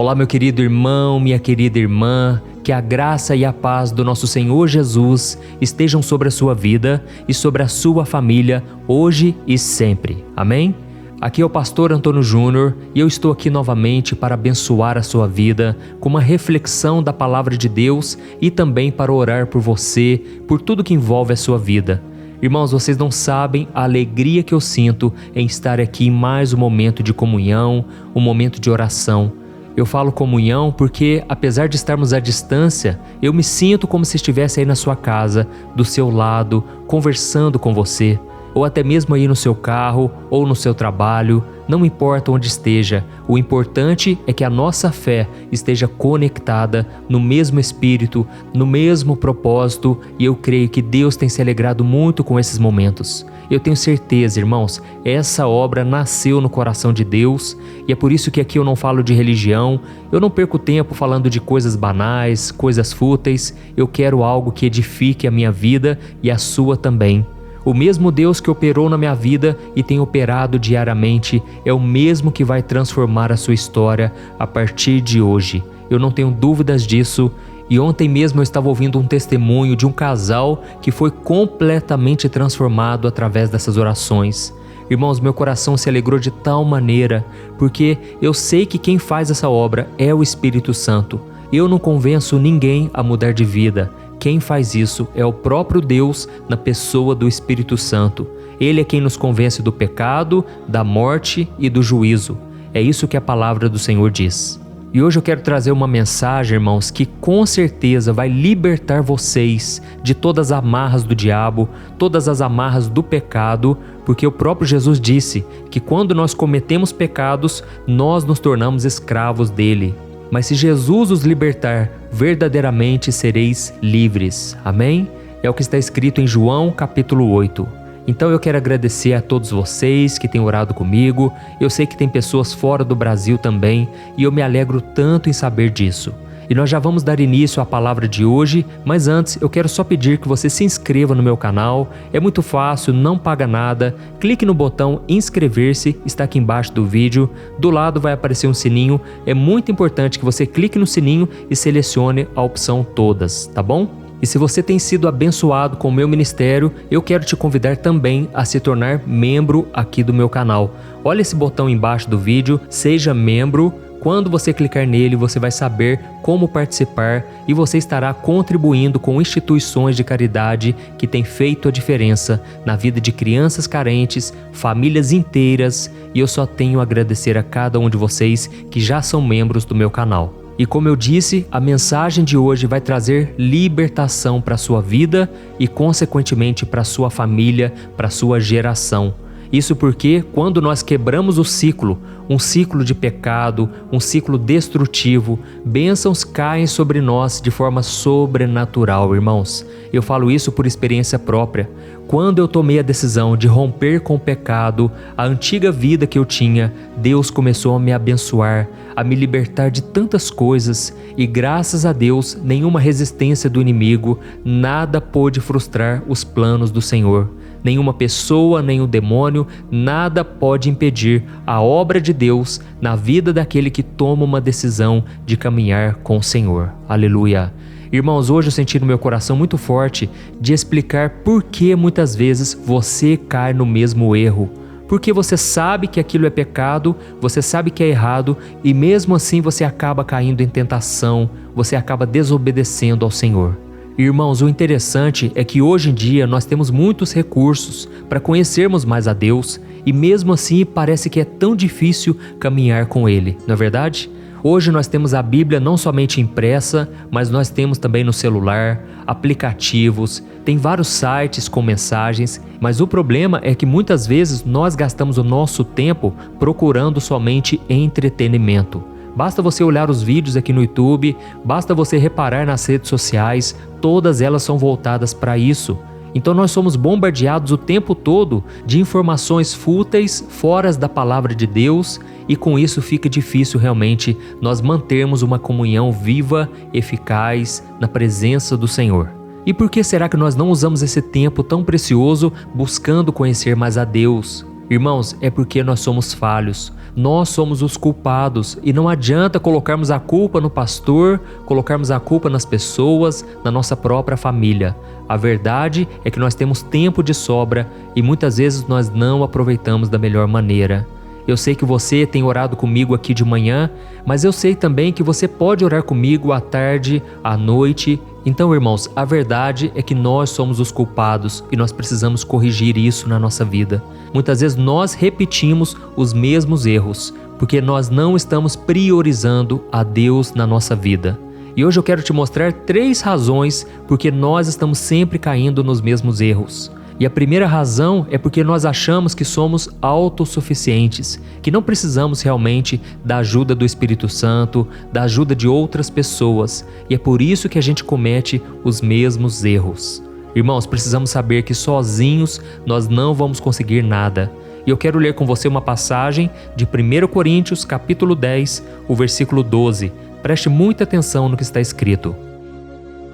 Olá, meu querido irmão, minha querida irmã, que a graça e a paz do nosso Senhor Jesus estejam sobre a sua vida e sobre a sua família, hoje e sempre. Amém? Aqui é o pastor Antônio Júnior e eu estou aqui novamente para abençoar a sua vida com uma reflexão da palavra de Deus e também para orar por você, por tudo que envolve a sua vida. Irmãos, vocês não sabem a alegria que eu sinto em estar aqui em mais um momento de comunhão, um momento de oração. Eu falo comunhão porque, apesar de estarmos à distância, eu me sinto como se estivesse aí na sua casa, do seu lado, conversando com você, ou até mesmo aí no seu carro ou no seu trabalho, não importa onde esteja, o importante é que a nossa fé esteja conectada no mesmo espírito, no mesmo propósito, e eu creio que Deus tem se alegrado muito com esses momentos. Eu tenho certeza, irmãos, essa obra nasceu no coração de Deus e é por isso que aqui eu não falo de religião, eu não perco tempo falando de coisas banais, coisas fúteis, eu quero algo que edifique a minha vida e a sua também. O mesmo Deus que operou na minha vida e tem operado diariamente é o mesmo que vai transformar a sua história a partir de hoje. Eu não tenho dúvidas disso. E ontem mesmo eu estava ouvindo um testemunho de um casal que foi completamente transformado através dessas orações. Irmãos, meu coração se alegrou de tal maneira, porque eu sei que quem faz essa obra é o Espírito Santo. Eu não convenço ninguém a mudar de vida. Quem faz isso é o próprio Deus na pessoa do Espírito Santo. Ele é quem nos convence do pecado, da morte e do juízo. É isso que a palavra do Senhor diz. E hoje eu quero trazer uma mensagem, irmãos, que com certeza vai libertar vocês de todas as amarras do diabo, todas as amarras do pecado, porque o próprio Jesus disse que quando nós cometemos pecados, nós nos tornamos escravos dele. Mas se Jesus os libertar, verdadeiramente sereis livres. Amém? É o que está escrito em João capítulo 8. Então eu quero agradecer a todos vocês que têm orado comigo. Eu sei que tem pessoas fora do Brasil também e eu me alegro tanto em saber disso. E nós já vamos dar início à palavra de hoje, mas antes eu quero só pedir que você se inscreva no meu canal. É muito fácil, não paga nada. Clique no botão inscrever-se, está aqui embaixo do vídeo. Do lado vai aparecer um sininho. É muito importante que você clique no sininho e selecione a opção todas, tá bom? E se você tem sido abençoado com o meu ministério, eu quero te convidar também a se tornar membro aqui do meu canal. Olha esse botão embaixo do vídeo, seja membro. Quando você clicar nele, você vai saber como participar e você estará contribuindo com instituições de caridade que têm feito a diferença na vida de crianças carentes, famílias inteiras, e eu só tenho a agradecer a cada um de vocês que já são membros do meu canal. E como eu disse, a mensagem de hoje vai trazer libertação para a sua vida e, consequentemente, para a sua família, para a sua geração. Isso porque quando nós quebramos o ciclo, um ciclo de pecado, um ciclo destrutivo, bênçãos caem sobre nós de forma sobrenatural, irmãos. Eu falo isso por experiência própria. Quando eu tomei a decisão de romper com o pecado, a antiga vida que eu tinha, Deus começou a me abençoar, a me libertar de tantas coisas e graças a Deus, nenhuma resistência do inimigo, nada pôde frustrar os planos do Senhor. Nenhuma pessoa, nem o demônio, nada pode impedir a obra de Deus na vida daquele que toma uma decisão de caminhar com o Senhor. Aleluia! Irmãos, hoje eu senti no meu coração muito forte de explicar por que muitas vezes você cai no mesmo erro. Porque você sabe que aquilo é pecado, você sabe que é errado e mesmo assim você acaba caindo em tentação, você acaba desobedecendo ao Senhor. Irmãos, o interessante é que hoje em dia nós temos muitos recursos para conhecermos mais a Deus e mesmo assim parece que é tão difícil caminhar com Ele, não é verdade? Hoje nós temos a Bíblia não somente impressa, mas nós temos também no celular, aplicativos, tem vários sites com mensagens, mas o problema é que muitas vezes nós gastamos o nosso tempo procurando somente entretenimento. Basta você olhar os vídeos aqui no YouTube, basta você reparar nas redes sociais, todas elas são voltadas para isso. Então nós somos bombardeados o tempo todo de informações fúteis, fora da palavra de Deus, e com isso fica difícil realmente nós mantermos uma comunhão viva, eficaz, na presença do Senhor. E por que será que nós não usamos esse tempo tão precioso buscando conhecer mais a Deus? Irmãos, é porque nós somos falhos, nós somos os culpados e não adianta colocarmos a culpa no pastor, colocarmos a culpa nas pessoas, na nossa própria família. A verdade é que nós temos tempo de sobra e muitas vezes nós não aproveitamos da melhor maneira. Eu sei que você tem orado comigo aqui de manhã, mas eu sei também que você pode orar comigo à tarde, à noite. Então, irmãos, a verdade é que nós somos os culpados e nós precisamos corrigir isso na nossa vida. Muitas vezes nós repetimos os mesmos erros, porque nós não estamos priorizando a Deus na nossa vida. E hoje eu quero te mostrar 3 razões porque nós estamos sempre caindo nos mesmos erros. E a primeira razão é porque nós achamos que somos autossuficientes, que não precisamos realmente da ajuda do Espírito Santo, da ajuda de outras pessoas, e é por isso que a gente comete os mesmos erros. Irmãos, precisamos saber que sozinhos nós não vamos conseguir nada. E eu quero ler com você uma passagem de 1 Coríntios, capítulo 10, o versículo 12. Preste muita atenção no que está escrito.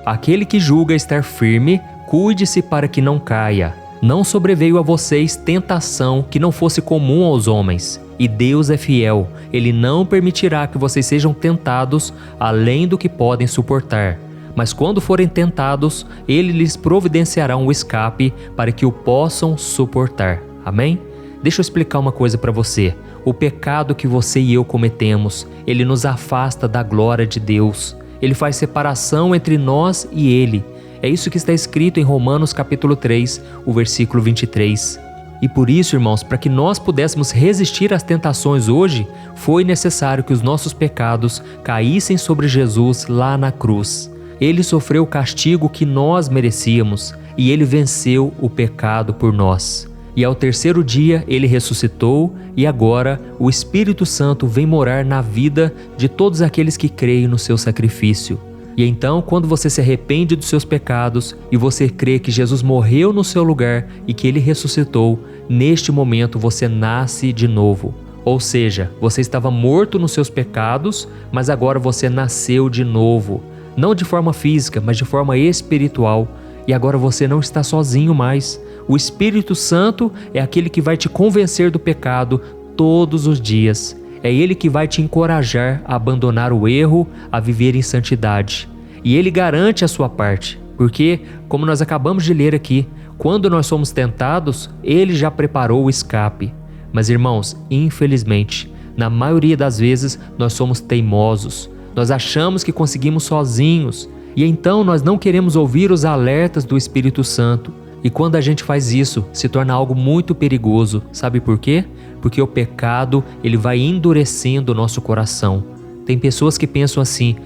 Aquele que julga estar firme, cuide-se para que não caia. Não sobreveio a vocês tentação que não fosse comum aos homens. E Deus é fiel, Ele não permitirá que vocês sejam tentados além do que podem suportar. Mas quando forem tentados, Ele lhes providenciará um escape para que o possam suportar. Amém? Deixa eu explicar uma coisa para você. O pecado que você e eu cometemos, ele nos afasta da glória de Deus. Ele faz separação entre nós e Ele. É isso que está escrito em Romanos capítulo 3, o versículo 23. E por isso, irmãos, para que nós pudéssemos resistir às tentações hoje, foi necessário que os nossos pecados caíssem sobre Jesus lá na cruz. Ele sofreu o castigo que nós merecíamos e Ele venceu o pecado por nós. E ao 3º dia Ele ressuscitou e agora o Espírito Santo vem morar na vida de todos aqueles que creem no seu sacrifício. E então, quando você se arrepende dos seus pecados e você crê que Jesus morreu no seu lugar e que Ele ressuscitou, neste momento você nasce de novo. Ou seja, você estava morto nos seus pecados, mas agora você nasceu de novo. Não de forma física, mas de forma espiritual. E agora você não está sozinho mais. O Espírito Santo é aquele que vai te convencer do pecado todos os dias. É Ele que vai te encorajar a abandonar o erro, a viver em santidade. E Ele garante a sua parte, porque, como nós acabamos de ler aqui, quando nós somos tentados, Ele já preparou o escape. Mas, irmãos, infelizmente, na maioria das vezes nós somos teimosos. Nós achamos que conseguimos sozinhos. E então nós não queremos ouvir os alertas do Espírito Santo. E quando a gente faz isso, se torna algo muito perigoso. Sabe por quê? Porque o pecado, ele vai endurecendo o nosso coração. Tem pessoas que pensam assim: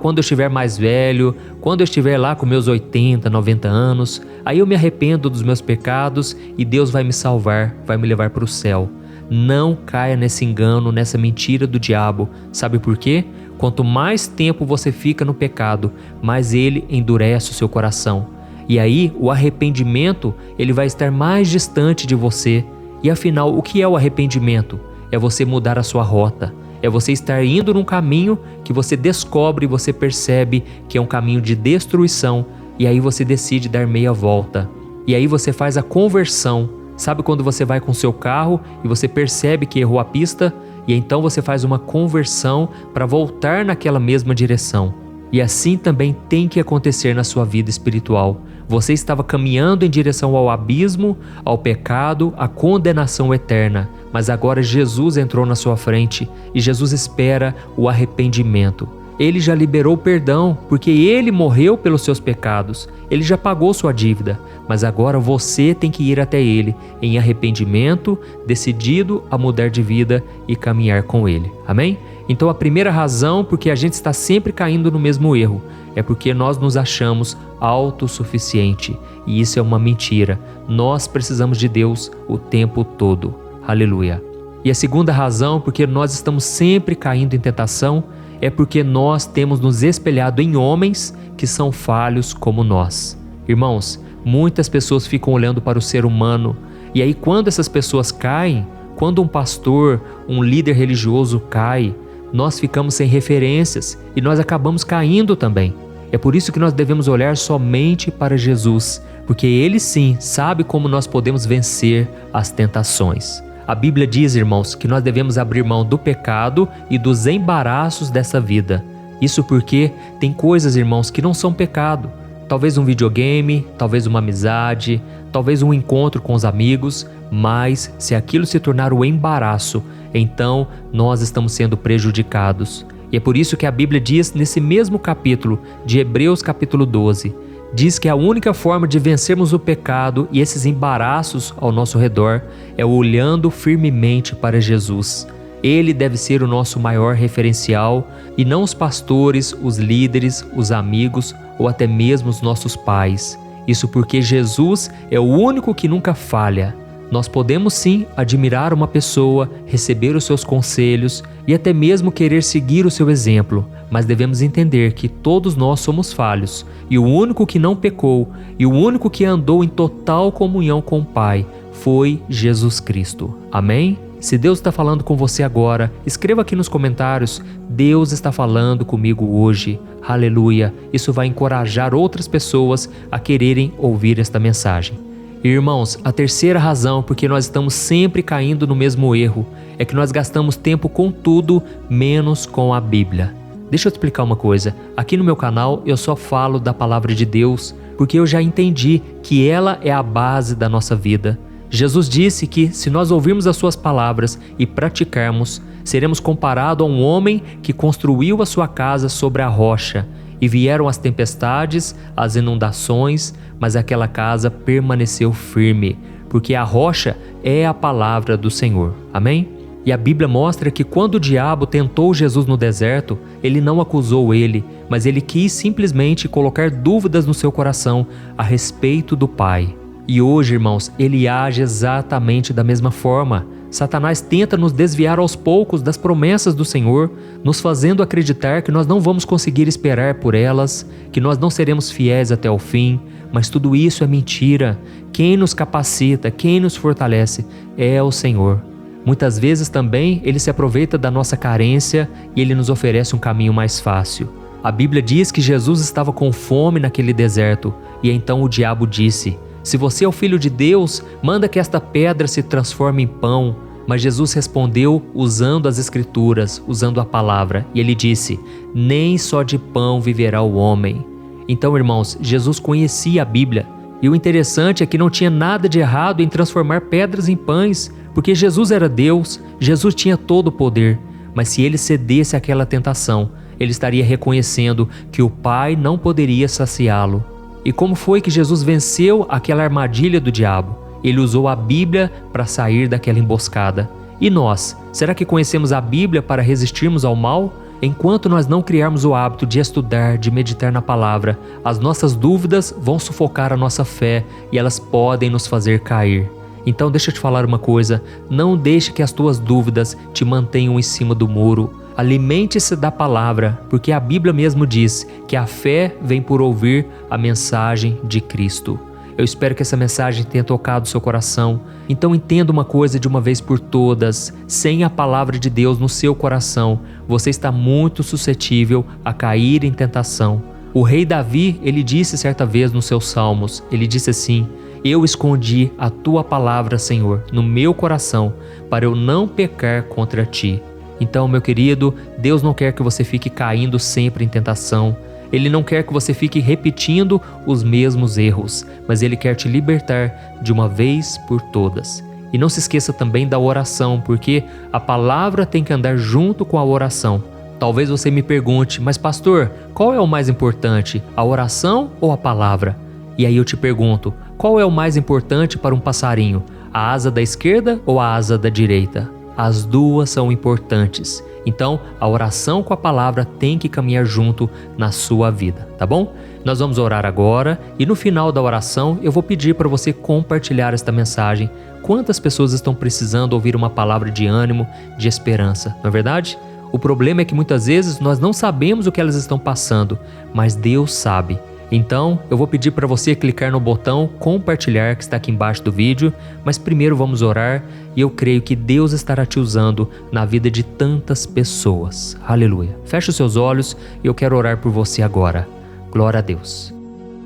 quando eu estiver mais velho, quando eu estiver lá com meus 80, 90 anos, aí eu me arrependo dos meus pecados e Deus vai me salvar, vai me levar para o céu. Não caia nesse engano, nessa mentira do diabo. Sabe por quê? Quanto mais tempo você fica no pecado, mais ele endurece o seu coração. E aí, o arrependimento, ele vai estar mais distante de você. E afinal, o que é o arrependimento? É você mudar a sua rota. É você estar indo num caminho que você descobre e você percebe que é um caminho de destruição. E aí você decide dar meia volta. E aí você faz a conversão. Sabe quando você vai com seu carro e você percebe que errou a pista? E então você faz uma conversão para voltar naquela mesma direção. E assim também tem que acontecer na sua vida espiritual. Você estava caminhando em direção ao abismo, ao pecado, à condenação eterna. Mas agora Jesus entrou na sua frente e Jesus espera o arrependimento. Ele já liberou o perdão, porque Ele morreu pelos seus pecados. Ele já pagou sua dívida, mas agora você tem que ir até Ele em arrependimento, decidido a mudar de vida e caminhar com Ele. Amém? Então a primeira razão porque a gente está sempre caindo no mesmo erro é porque nós nos achamos autossuficiente. E isso é uma mentira. Nós precisamos de Deus o tempo todo. Aleluia. E a segunda razão porque nós estamos sempre caindo em tentação é porque nós temos nos espelhado em homens que são falhos como nós. Irmãos, muitas pessoas ficam olhando para o ser humano e aí quando essas pessoas caem, quando um pastor, um líder religioso cai, nós ficamos sem referências e nós acabamos caindo também. É por isso que nós devemos olhar somente para Jesus, porque Ele sim sabe como nós podemos vencer as tentações. A Bíblia diz, irmãos, que nós devemos abrir mão do pecado e dos embaraços dessa vida. Isso porque tem coisas, irmãos, que não são pecado. Talvez um videogame, talvez uma amizade, talvez um encontro com os amigos, mas se aquilo se tornar um embaraço, então nós estamos sendo prejudicados. E é por isso que a Bíblia diz nesse mesmo capítulo de Hebreus capítulo 12, diz que a única forma de vencermos o pecado e esses embaraços ao nosso redor é olhando firmemente para Jesus. Ele deve ser o nosso maior referencial e não os pastores, os líderes, os amigos ou até mesmo os nossos pais. Isso porque Jesus é o único que nunca falha. Nós podemos sim admirar uma pessoa, receber os seus conselhos e até mesmo querer seguir o seu exemplo, mas devemos entender que todos nós somos falhos e o único que não pecou e o único que andou em total comunhão com o Pai foi Jesus Cristo. Amém? Se Deus está falando com você agora, escreva aqui nos comentários: Deus está falando comigo hoje. Aleluia! Isso vai encorajar outras pessoas a quererem ouvir esta mensagem. Irmãos, a terceira razão por que nós estamos sempre caindo no mesmo erro é que nós gastamos tempo com tudo, menos com a Bíblia. Deixa eu te explicar uma coisa. Aqui no meu canal eu só falo da palavra de Deus porque eu já entendi que ela é a base da nossa vida. Jesus disse que se nós ouvirmos as suas palavras e praticarmos, seremos comparados a um homem que construiu a sua casa sobre a rocha. E vieram as tempestades, as inundações, mas aquela casa permaneceu firme, porque a rocha é a palavra do Senhor. Amém? E a Bíblia mostra que quando o diabo tentou Jesus no deserto, ele não acusou ele, mas ele quis simplesmente colocar dúvidas no seu coração a respeito do Pai. E hoje, irmãos, ele age exatamente da mesma forma. Satanás tenta nos desviar aos poucos das promessas do Senhor, nos fazendo acreditar que nós não vamos conseguir esperar por elas, que nós não seremos fiéis até o fim, mas tudo isso é mentira. Quem nos capacita, quem nos fortalece é o Senhor. Muitas vezes também ele se aproveita da nossa carência e ele nos oferece um caminho mais fácil. A Bíblia diz que Jesus estava com fome naquele deserto e então o diabo disse: se você é o Filho de Deus, manda que esta pedra se transforme em pão. Mas Jesus respondeu usando as Escrituras, usando a palavra, e ele disse: nem só de pão viverá o homem. Então, irmãos, Jesus conhecia a Bíblia, e o interessante é que não tinha nada de errado em transformar pedras em pães, porque Jesus era Deus, Jesus tinha todo o poder, mas se ele cedesse àquela tentação, ele estaria reconhecendo que o Pai não poderia saciá-lo. E como foi que Jesus venceu aquela armadilha do diabo? Ele usou a Bíblia para sair daquela emboscada. E nós, será que conhecemos a Bíblia para resistirmos ao mal? Enquanto nós não criarmos o hábito de estudar, de meditar na palavra, as nossas dúvidas vão sufocar a nossa fé e elas podem nos fazer cair. Então deixa eu te falar uma coisa, não deixe que as tuas dúvidas te mantenham em cima do muro. Alimente-se da palavra, porque a Bíblia mesmo diz que a fé vem por ouvir a mensagem de Cristo. Eu espero que essa mensagem tenha tocado seu coração. Então entenda uma coisa de uma vez por todas, sem a palavra de Deus no seu coração, você está muito suscetível a cair em tentação. O rei Davi, ele disse certa vez nos seus salmos, ele disse assim: eu escondi a tua palavra, Senhor, no meu coração, para eu não pecar contra ti. Então, meu querido, Deus não quer que você fique caindo sempre em tentação. Ele não quer que você fique repetindo os mesmos erros, mas Ele quer te libertar de uma vez por todas. E não se esqueça também da oração, porque a palavra tem que andar junto com a oração. Talvez você me pergunte: mas pastor, qual é o mais importante, a oração ou a palavra? E aí eu te pergunto, qual é o mais importante para um passarinho, a asa da esquerda ou a asa da direita? As duas são importantes. Então, a oração com a palavra tem que caminhar junto na sua vida, tá bom? Nós vamos orar agora e no final da oração eu vou pedir para você compartilhar esta mensagem. Quantas pessoas estão precisando ouvir uma palavra de ânimo, de esperança, não é verdade? O problema é que muitas vezes nós não sabemos o que elas estão passando, mas Deus sabe. Então, eu vou pedir para você clicar no botão compartilhar que está aqui embaixo do vídeo, mas primeiro vamos orar e eu creio que Deus estará te usando na vida de tantas pessoas. Aleluia. Feche os seus olhos e eu quero orar por você agora. Glória a Deus.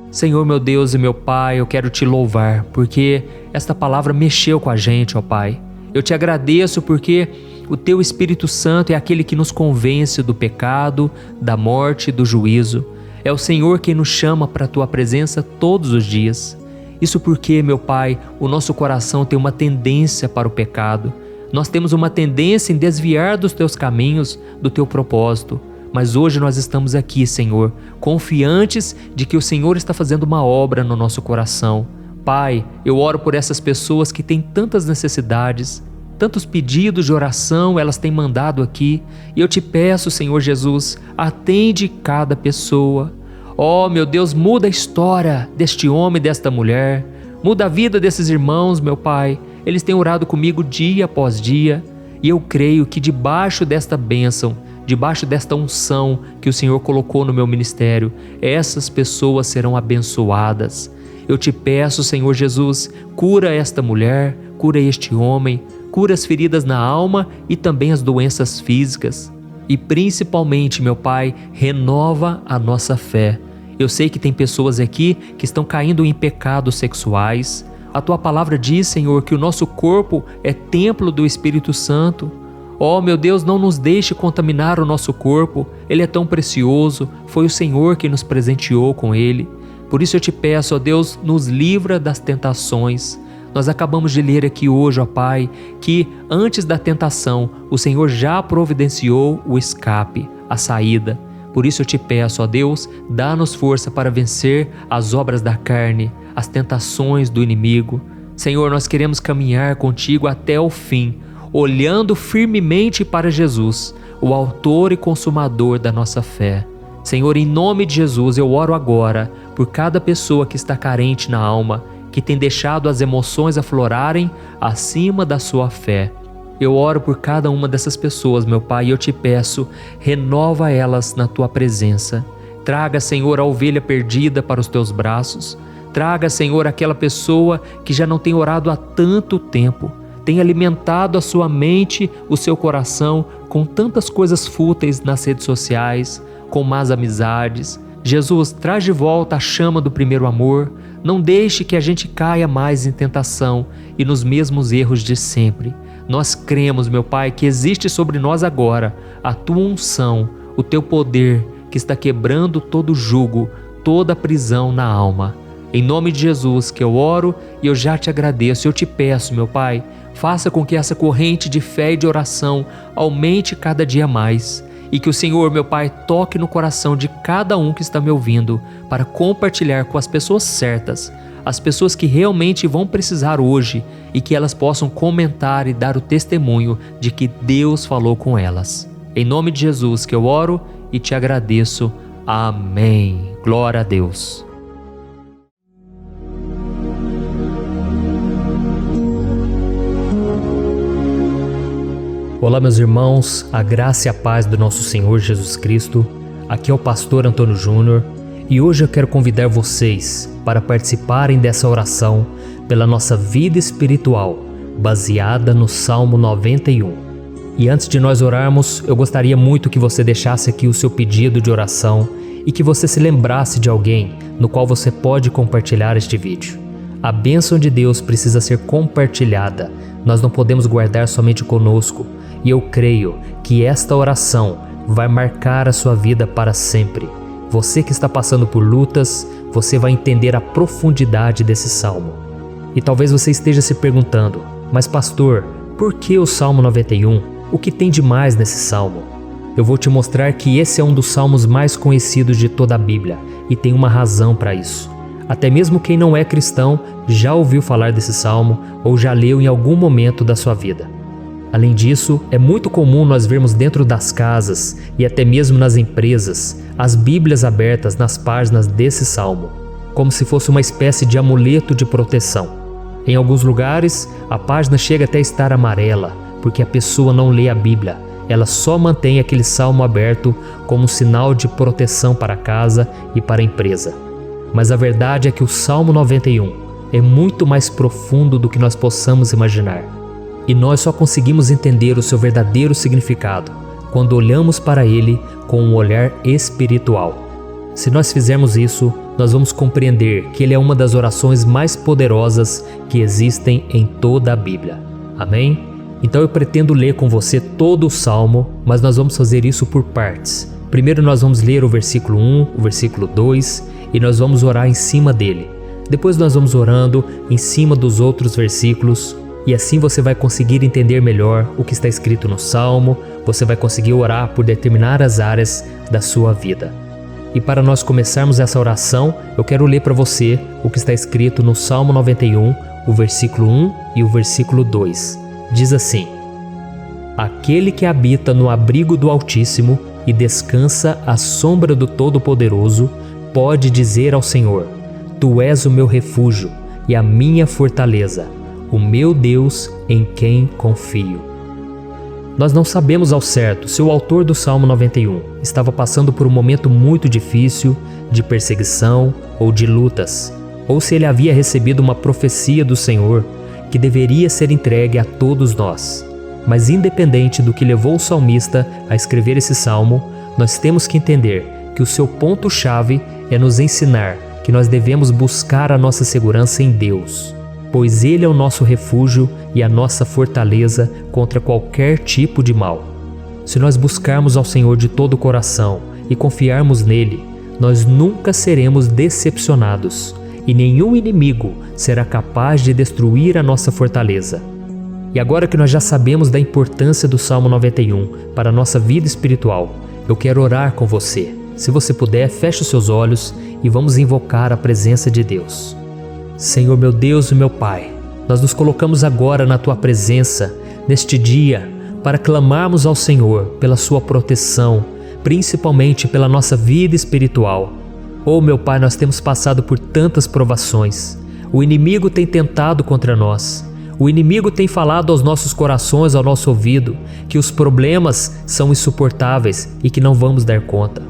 Senhor, meu Deus e meu Pai, eu quero te louvar, porque esta palavra mexeu com a gente, ó Pai. Eu te agradeço porque o teu Espírito Santo é aquele que nos convence do pecado, da morte e do juízo. É o Senhor quem nos chama para a tua presença todos os dias. Isso porque, meu Pai, o nosso coração tem uma tendência para o pecado. Nós temos uma tendência em desviar dos teus caminhos, do teu propósito. Mas hoje nós estamos aqui, Senhor, confiantes de que o Senhor está fazendo uma obra no nosso coração. Pai, eu oro por essas pessoas que têm tantas necessidades, tantos pedidos de oração elas têm mandado aqui. E eu te peço, Senhor Jesus, atende cada pessoa. Oh, meu Deus, muda a história deste homem e desta mulher. Muda a vida desses irmãos, meu Pai. Eles têm orado comigo dia após dia. E eu creio que debaixo desta bênção, debaixo desta unção que o Senhor colocou no meu ministério, essas pessoas serão abençoadas. Eu te peço, Senhor Jesus, cura esta mulher, cura este homem, cura as feridas na alma e também as doenças físicas. E principalmente, meu Pai, renova a nossa fé. Eu sei que tem pessoas aqui que estão caindo em pecados sexuais. A tua palavra diz, Senhor, que o nosso corpo é templo do Espírito Santo. Oh, meu Deus, não nos deixe contaminar o nosso corpo. Ele é tão precioso. Foi o Senhor que nos presenteou com ele. Por isso eu te peço, ó Deus, nos livra das tentações. Nós acabamos de ler aqui hoje, ó Pai, que antes da tentação, o Senhor já providenciou o escape, a saída. Por isso eu te peço, ó Deus, dá-nos força para vencer as obras da carne, as tentações do inimigo. Senhor, nós queremos caminhar contigo até o fim, olhando firmemente para Jesus, o autor e consumador da nossa fé. Senhor, em nome de Jesus, eu oro agora por cada pessoa que está carente na alma, que tem deixado as emoções aflorarem acima da sua fé. Eu oro por cada uma dessas pessoas, meu Pai, e eu te peço, renova elas na tua presença. Traga, Senhor, a ovelha perdida para os teus braços. Traga, Senhor, aquela pessoa que já não tem orado há tanto tempo, tem alimentado a sua mente, o seu coração com tantas coisas fúteis nas redes sociais, com más amizades. Jesus, traz de volta a chama do primeiro amor. Não deixe que a gente caia mais em tentação e nos mesmos erros de sempre. Nós cremos, meu Pai, que existe sobre nós agora a tua unção, o teu poder que está quebrando todo jugo, toda prisão na alma. Em nome de Jesus que eu oro e eu já te agradeço. Eu te peço, meu Pai, faça com que essa corrente de fé e de oração aumente cada dia mais. E que o Senhor, meu Pai, toque no coração de cada um que está me ouvindo para compartilhar com as pessoas certas, as pessoas que realmente vão precisar hoje e que elas possam comentar e dar o testemunho de que Deus falou com elas. Em nome de Jesus que eu oro e te agradeço. Amém. Glória a Deus. Olá, meus irmãos, a graça e a paz do nosso Senhor Jesus Cristo. Aqui é o pastor Antônio Júnior e hoje eu quero convidar vocês para participarem dessa oração pela nossa vida espiritual, baseada no Salmo 91. E antes de nós orarmos, eu gostaria muito que você deixasse aqui o seu pedido de oração e que você se lembrasse de alguém no qual você pode compartilhar este vídeo. A bênção de Deus precisa ser compartilhada, nós não podemos guardar somente conosco. E eu creio que esta oração vai marcar a sua vida para sempre. Você que está passando por lutas, você vai entender a profundidade desse salmo. E talvez você esteja se perguntando, mas pastor, por que o Salmo 91? O que tem de mais nesse salmo? Eu vou te mostrar que esse é um dos salmos mais conhecidos de toda a Bíblia e tem uma razão para isso. Até mesmo quem não é cristão já ouviu falar desse salmo ou já leu em algum momento da sua vida. Além disso, é muito comum nós vermos dentro das casas e até mesmo nas empresas as Bíblias abertas nas páginas desse salmo, como se fosse uma espécie de amuleto de proteção. Em alguns lugares, a página chega até a estar amarela, porque a pessoa não lê a Bíblia, ela só mantém aquele salmo aberto como um sinal de proteção para a casa e para a empresa. Mas a verdade é que o Salmo 91 é muito mais profundo do que nós possamos imaginar. E nós só conseguimos entender o seu verdadeiro significado quando olhamos para ele com um olhar espiritual. Se nós fizermos isso, nós vamos compreender que ele é uma das orações mais poderosas que existem em toda a Bíblia. Amém? Então eu pretendo ler com você todo o Salmo, mas nós vamos fazer isso por partes. Primeiro nós vamos ler o versículo 1, o versículo 2 e nós vamos orar em cima dele. Depois nós vamos orando em cima dos outros versículos e assim você vai conseguir entender melhor o que está escrito no Salmo, você vai conseguir orar por determinadas áreas da sua vida. E para nós começarmos essa oração, eu quero ler para você o que está escrito no Salmo 91, o versículo 1 e o versículo 2. Diz assim: Aquele que habita no abrigo do Altíssimo e descansa à sombra do Todo-Poderoso, pode dizer ao Senhor: Tu és o meu refúgio e a minha fortaleza, o meu Deus em quem confio. Nós não sabemos ao certo se o autor do Salmo 91 estava passando por um momento muito difícil, de perseguição ou de lutas, ou se ele havia recebido uma profecia do Senhor que deveria ser entregue a todos nós. Mas independente do que levou o salmista a escrever esse salmo, nós temos que entender que o seu ponto-chave é nos ensinar que nós devemos buscar a nossa segurança em Deus, pois Ele é o nosso refúgio e a nossa fortaleza contra qualquer tipo de mal. Se nós buscarmos ao Senhor de todo o coração e confiarmos nele, nós nunca seremos decepcionados e nenhum inimigo será capaz de destruir a nossa fortaleza. E agora que nós já sabemos da importância do Salmo 91 para a nossa vida espiritual, eu quero orar com você. Se você puder, feche os seus olhos e vamos invocar a presença de Deus. Senhor meu Deus e meu Pai, nós nos colocamos agora na Tua presença, neste dia, para clamarmos ao Senhor pela Sua proteção, principalmente pela nossa vida espiritual. Oh meu Pai, nós temos passado por tantas provações. O inimigo tem tentado contra nós. O inimigo tem falado aos nossos corações, ao nosso ouvido, que os problemas são insuportáveis e que não vamos dar conta.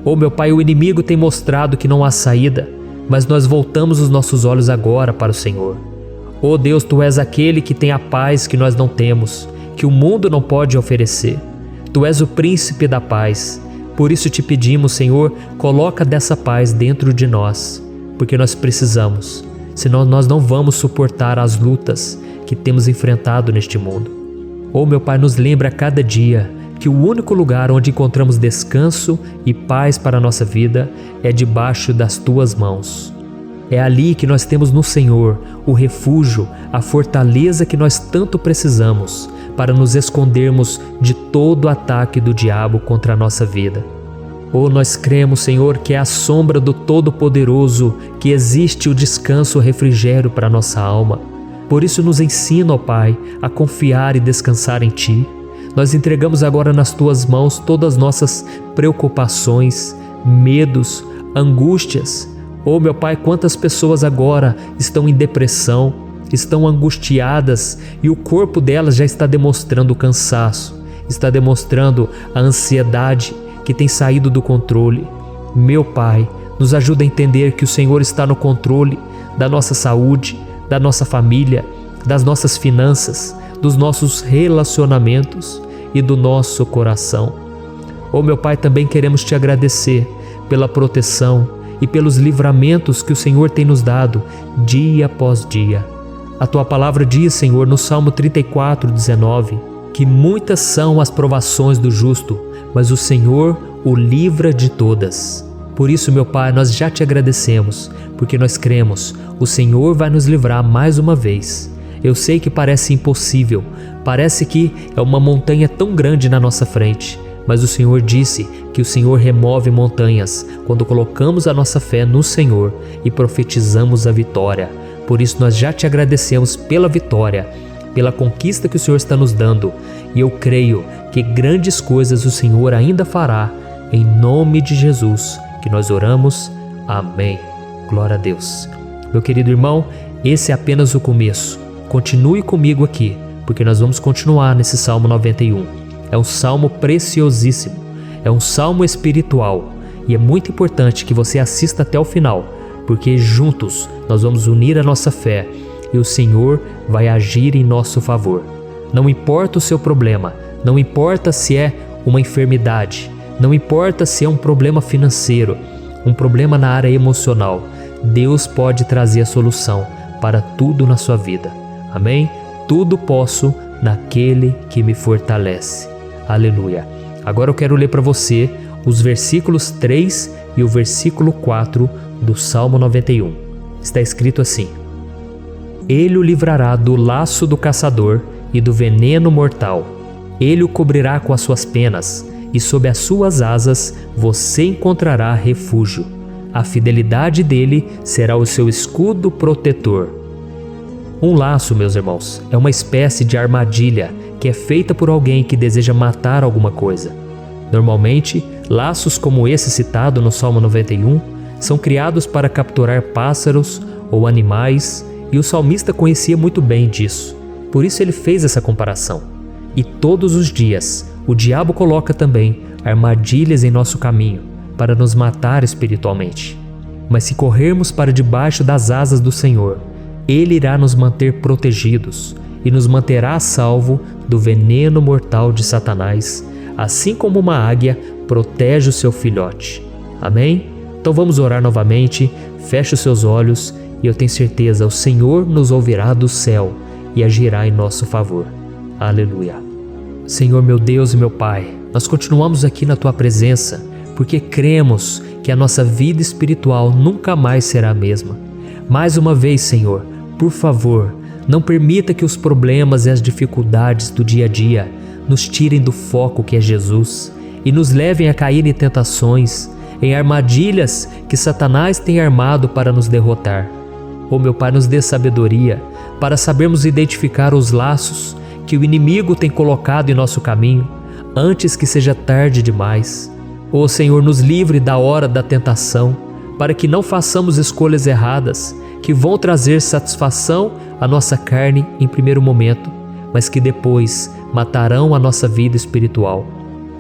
Oh meu Pai, o inimigo tem mostrado que não há saída, mas nós voltamos os nossos olhos agora para o Senhor. Oh Deus, Tu és aquele que tem a paz que nós não temos, que o mundo não pode oferecer. Tu és o príncipe da paz. Por isso te pedimos, Senhor, coloca dessa paz dentro de nós, porque nós precisamos, senão nós não vamos suportar as lutas que temos enfrentado neste mundo. Oh meu Pai, nos lembra a cada dia que o único lugar onde encontramos descanso e paz para a nossa vida é debaixo das Tuas mãos. É ali que nós temos no Senhor o refúgio, a fortaleza que nós tanto precisamos para nos escondermos de todo ataque do diabo contra a nossa vida. Oh, nós cremos, Senhor, que é à sombra do Todo-Poderoso que existe o descanso, o refrigério para a nossa alma. Por isso nos ensina, ó Pai, a confiar e descansar em Ti. Nós entregamos agora nas Tuas mãos todas as nossas preocupações, medos, angústias. Oh meu Pai, quantas pessoas agora estão em depressão, estão angustiadas e o corpo delas já está demonstrando o cansaço, está demonstrando a ansiedade que tem saído do controle. Meu Pai, nos ajuda a entender que o Senhor está no controle da nossa saúde, da nossa família, das nossas finanças, dos nossos relacionamentos e do nosso coração. Oh meu Pai, também queremos Te agradecer pela proteção e pelos livramentos que o Senhor tem nos dado dia após dia. A Tua palavra diz, Senhor, no Salmo 34:19, que muitas são as provações do justo, mas o Senhor o livra de todas. Por isso, meu Pai, nós já Te agradecemos, porque nós cremos, o Senhor vai nos livrar mais uma vez. Eu sei que parece impossível, parece que é uma montanha tão grande na nossa frente, mas o Senhor disse que o Senhor remove montanhas quando colocamos a nossa fé no Senhor e profetizamos a vitória. Por isso nós já Te agradecemos pela vitória, pela conquista que o Senhor está nos dando, e eu creio que grandes coisas o Senhor ainda fará, em nome de Jesus, que nós oramos. Amém. Glória a Deus. Meu querido irmão, esse é apenas o começo. Continue comigo aqui, porque nós vamos continuar nesse Salmo 91. É um salmo preciosíssimo, é um salmo espiritual, e é muito importante que você assista até o final, porque juntos nós vamos unir a nossa fé e o Senhor vai agir em nosso favor. Não importa o seu problema, não importa se é uma enfermidade, não importa se é um problema financeiro, um problema na área emocional, Deus pode trazer a solução para tudo na sua vida. Amém? Tudo posso naquele que me fortalece. Aleluia. Agora eu quero ler para você os versículos 3 e o versículo 4 do Salmo 91. Está escrito assim: Ele o livrará do laço do caçador e do veneno mortal. Ele o cobrirá com as suas penas, e sob as suas asas você encontrará refúgio. A fidelidade dele será o seu escudo protetor. Um laço, meus irmãos, é uma espécie de armadilha que é feita por alguém que deseja matar alguma coisa. Normalmente, laços como esse citado no Salmo 91 são criados para capturar pássaros ou animais, e o salmista conhecia muito bem disso. Por isso ele fez essa comparação. E todos os dias, o diabo coloca também armadilhas em nosso caminho para nos matar espiritualmente. Mas se corrermos para debaixo das asas do Senhor, Ele irá nos manter protegidos e nos manterá a salvo do veneno mortal de Satanás, assim como uma águia protege o seu filhote. Amém? Então vamos orar novamente, feche os seus olhos e eu tenho certeza, o Senhor nos ouvirá do céu e agirá em nosso favor. Aleluia. Senhor, meu Deus e meu Pai, nós continuamos aqui na Tua presença porque cremos que a nossa vida espiritual nunca mais será a mesma. Mais uma vez, Senhor, por favor, não permita que os problemas e as dificuldades do dia a dia nos tirem do foco que é Jesus e nos levem a cair em tentações, em armadilhas que Satanás tem armado para nos derrotar. Oh, meu Pai, nos dê sabedoria para sabermos identificar os laços que o inimigo tem colocado em nosso caminho antes que seja tarde demais. Oh, Senhor, nos livre da hora da tentação, para que não façamos escolhas erradas que vão trazer satisfação à nossa carne em primeiro momento, mas que depois matarão a nossa vida espiritual.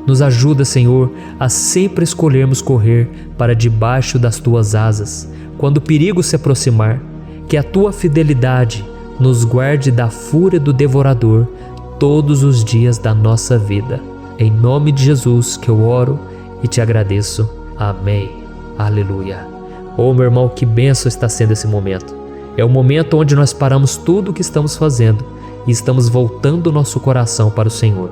Nos ajuda, Senhor, a sempre escolhermos correr para debaixo das Tuas asas, quando o perigo se aproximar. Que a Tua fidelidade nos guarde da fúria do devorador todos os dias da nossa vida. Em nome de Jesus que eu oro e te agradeço. Amém. Aleluia. Oh, meu irmão, que bênção está sendo esse momento. É o momento onde nós paramos tudo o que estamos fazendo e estamos voltando o nosso coração para o Senhor.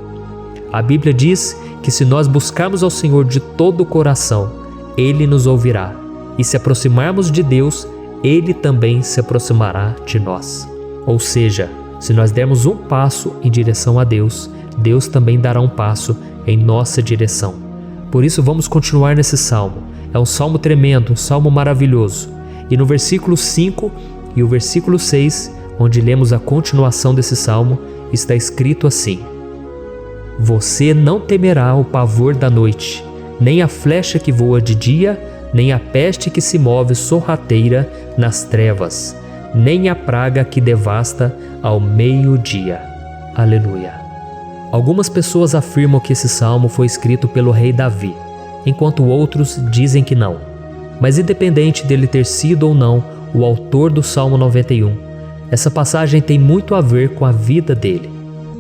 A Bíblia diz que se nós buscarmos ao Senhor de todo o coração, Ele nos ouvirá. E se aproximarmos de Deus, Ele também se aproximará de nós. Ou seja, se nós dermos um passo em direção a Deus, Deus também dará um passo em nossa direção. Por isso vamos continuar nesse salmo. É um salmo tremendo, um salmo maravilhoso. E no versículo 5 e o versículo 6, onde lemos a continuação desse salmo, está escrito assim: Você não temerá o pavor da noite, nem a flecha que voa de dia, nem a peste que se move sorrateira nas trevas, nem a praga que devasta ao meio-dia. Aleluia. Algumas pessoas afirmam que esse salmo foi escrito pelo rei Davi, enquanto outros dizem que não. Mas independente dele ter sido ou não o autor do Salmo 91, essa passagem tem muito a ver com a vida dele.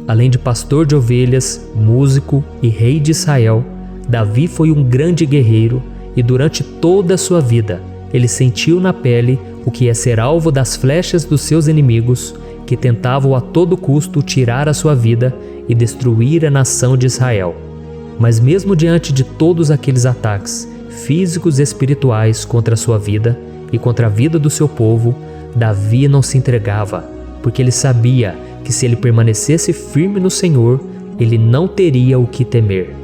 Além de pastor de ovelhas, músico e rei de Israel, Davi foi um grande guerreiro e durante toda a sua vida ele sentiu na pele o que é ser alvo das flechas dos seus inimigos, que tentavam a todo custo tirar a sua vida e destruir a nação de Israel. Mas mesmo diante de todos aqueles ataques físicos e espirituais contra a sua vida e contra a vida do seu povo, Davi não se entregava, porque ele sabia que se ele permanecesse firme no Senhor, ele não teria o que temer.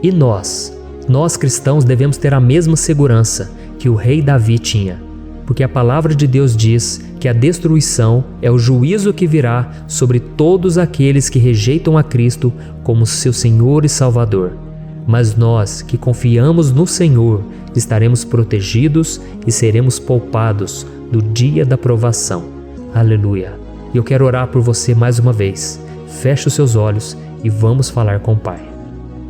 E nós cristãos devemos ter a mesma segurança que o rei Davi tinha, porque a palavra de Deus diz que a destruição é o juízo que virá sobre todos aqueles que rejeitam a Cristo como seu Senhor e Salvador. Mas nós que confiamos no Senhor estaremos protegidos e seremos poupados do dia da provação. Aleluia. E eu quero orar por você mais uma vez. Feche os seus olhos e vamos falar com o Pai.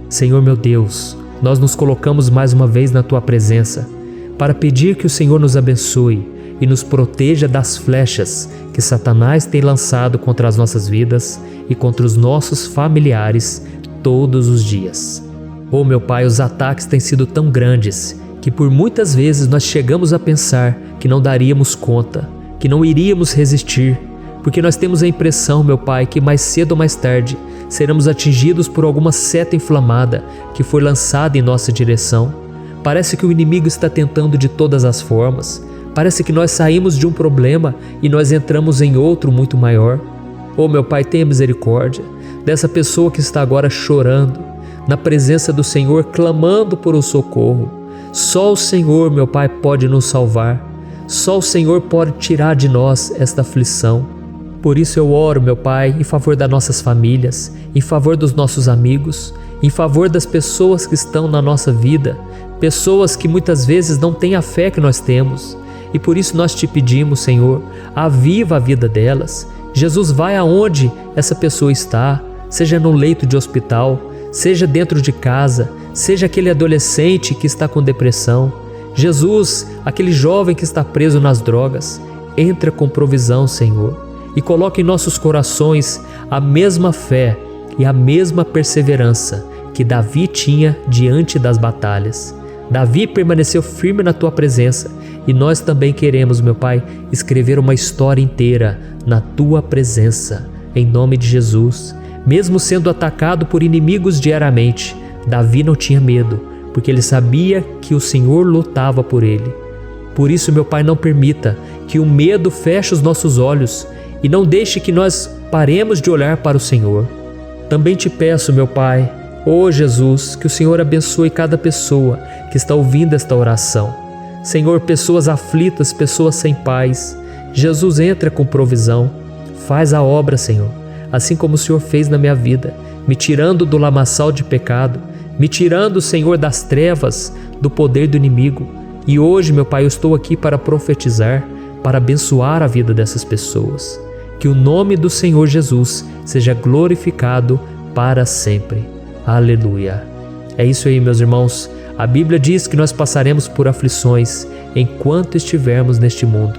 Senhor meu Deus, nós nos colocamos mais uma vez na Tua presença para pedir que o Senhor nos abençoe e nos proteja das flechas que Satanás tem lançado contra as nossas vidas e contra os nossos familiares todos os dias. Oh meu Pai, os ataques têm sido tão grandes que por muitas vezes nós chegamos a pensar que não daríamos conta, que não iríamos resistir, porque nós temos a impressão, meu Pai, que mais cedo ou mais tarde seremos atingidos por alguma seta inflamada que foi lançada em nossa direção. Parece que o inimigo está tentando de todas as formas. Parece que nós saímos de um problema e nós entramos em outro muito maior. Oh, meu Pai, tenha misericórdia dessa pessoa que está agora chorando, na presença do Senhor, clamando por um socorro. Só o Senhor, meu Pai, pode nos salvar. Só o Senhor pode tirar de nós esta aflição. Por isso eu oro, meu Pai, em favor das nossas famílias, em favor dos nossos amigos, em favor das pessoas que estão na nossa vida, pessoas que muitas vezes não têm a fé que nós temos. E por isso nós te pedimos, Senhor, aviva a vida delas. Jesus, vai aonde essa pessoa está, seja no leito de hospital, seja dentro de casa, seja aquele adolescente que está com depressão. Jesus, aquele jovem que está preso nas drogas, entra com provisão, Senhor, e coloca em nossos corações a mesma fé e a mesma perseverança que Davi tinha diante das batalhas. Davi permaneceu firme na tua presença e nós também queremos, meu Pai, escrever uma história inteira na tua presença, em nome de Jesus. Mesmo sendo atacado por inimigos diariamente, Davi não tinha medo, porque ele sabia que o Senhor lutava por ele. Por isso, meu Pai, não permita que o medo feche os nossos olhos e não deixe que nós paremos de olhar para o Senhor. Também te peço, meu Pai, ó Jesus, que o Senhor abençoe cada pessoa que está ouvindo esta oração. Senhor, pessoas aflitas, pessoas sem paz. Jesus, entra com provisão. Faz a obra, Senhor, assim como o Senhor fez na minha vida, me tirando do lamaçal de pecado, me tirando, Senhor, das trevas, do poder do inimigo. E hoje, meu Pai, eu estou aqui para profetizar, para abençoar a vida dessas pessoas. Que o nome do Senhor Jesus seja glorificado para sempre. Aleluia. É isso aí, meus irmãos. A Bíblia diz que nós passaremos por aflições enquanto estivermos neste mundo.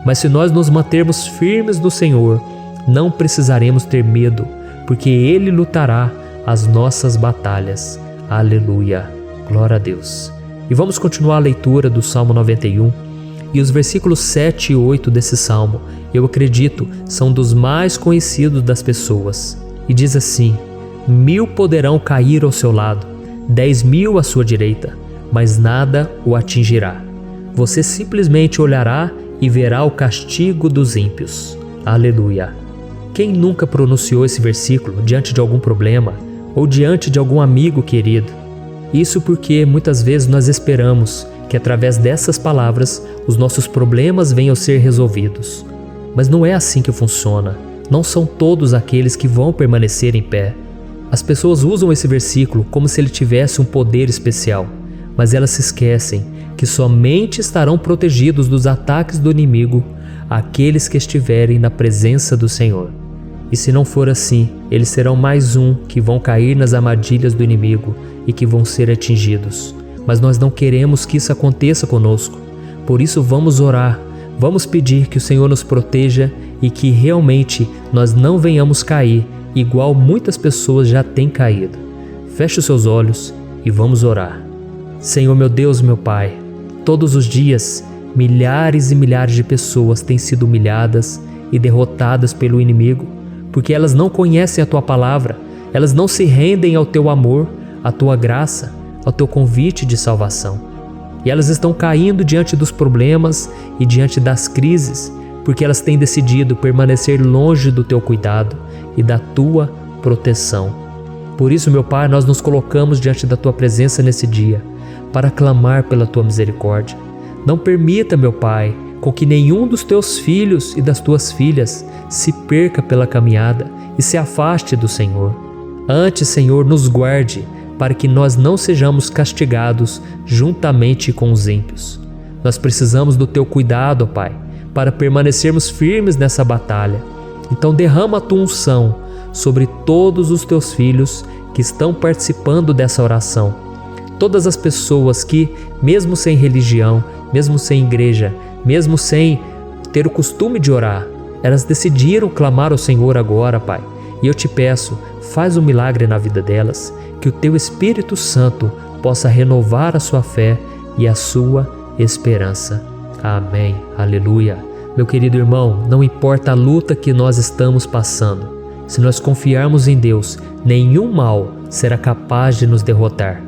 Mas se nós nos mantermos firmes no Senhor, não precisaremos ter medo, porque Ele lutará as nossas batalhas. Aleluia. Glória a Deus. E vamos continuar a leitura do Salmo 91. E os versículos 7 e 8 desse salmo, eu acredito, são dos mais conhecidos das pessoas. E diz assim: 1000 poderão cair ao seu lado, 10.000 à sua direita, mas nada o atingirá. Você simplesmente olhará e verá o castigo dos ímpios. Aleluia. Quem nunca pronunciou esse versículo diante de algum problema ou diante de algum amigo querido? Isso porque muitas vezes nós esperamos que através dessas palavras os nossos problemas venham a ser resolvidos. Mas não é assim que funciona. Não são todos aqueles que vão permanecer em pé. As pessoas usam esse versículo como se ele tivesse um poder especial, mas elas se esquecem que somente estarão protegidos dos ataques do inimigo aqueles que estiverem na presença do Senhor. E se não for assim, eles serão mais um que vão cair nas armadilhas do inimigo e que vão ser atingidos. Mas nós não queremos que isso aconteça conosco. Por isso vamos orar, vamos pedir que o Senhor nos proteja e que realmente nós não venhamos cair igual muitas pessoas já têm caído. Feche os seus olhos e vamos orar. Senhor, meu Deus, meu Pai, todos os dias milhares e milhares de pessoas têm sido humilhadas e derrotadas pelo inimigo, porque elas não conhecem a Tua palavra, elas não se rendem ao Teu amor, à Tua graça, ao Teu convite de salvação. E elas estão caindo diante dos problemas e diante das crises, porque elas têm decidido permanecer longe do Teu cuidado e da Tua proteção. Por isso, meu Pai, nós nos colocamos diante da Tua presença nesse dia, para clamar pela Tua misericórdia. Não permita, meu Pai, com que nenhum dos Teus filhos e das Tuas filhas se perca pela caminhada e se afaste do Senhor. Antes, Senhor, nos guarde, para que nós não sejamos castigados juntamente com os ímpios. Nós precisamos do Teu cuidado, ó Pai, para permanecermos firmes nessa batalha. Então derrama a Tua unção sobre todos os Teus filhos que estão participando dessa oração. Todas as pessoas que, mesmo sem religião, mesmo sem igreja, mesmo sem ter o costume de orar, elas decidiram clamar ao Senhor agora, Pai. E eu te peço, faz um milagre na vida delas, que o Teu Espírito Santo possa renovar a sua fé, e a sua esperança. Amém. Aleluia. Meu querido irmão, não importa a luta que nós estamos passando, se nós confiarmos em Deus, nenhum mal será capaz de nos derrotar.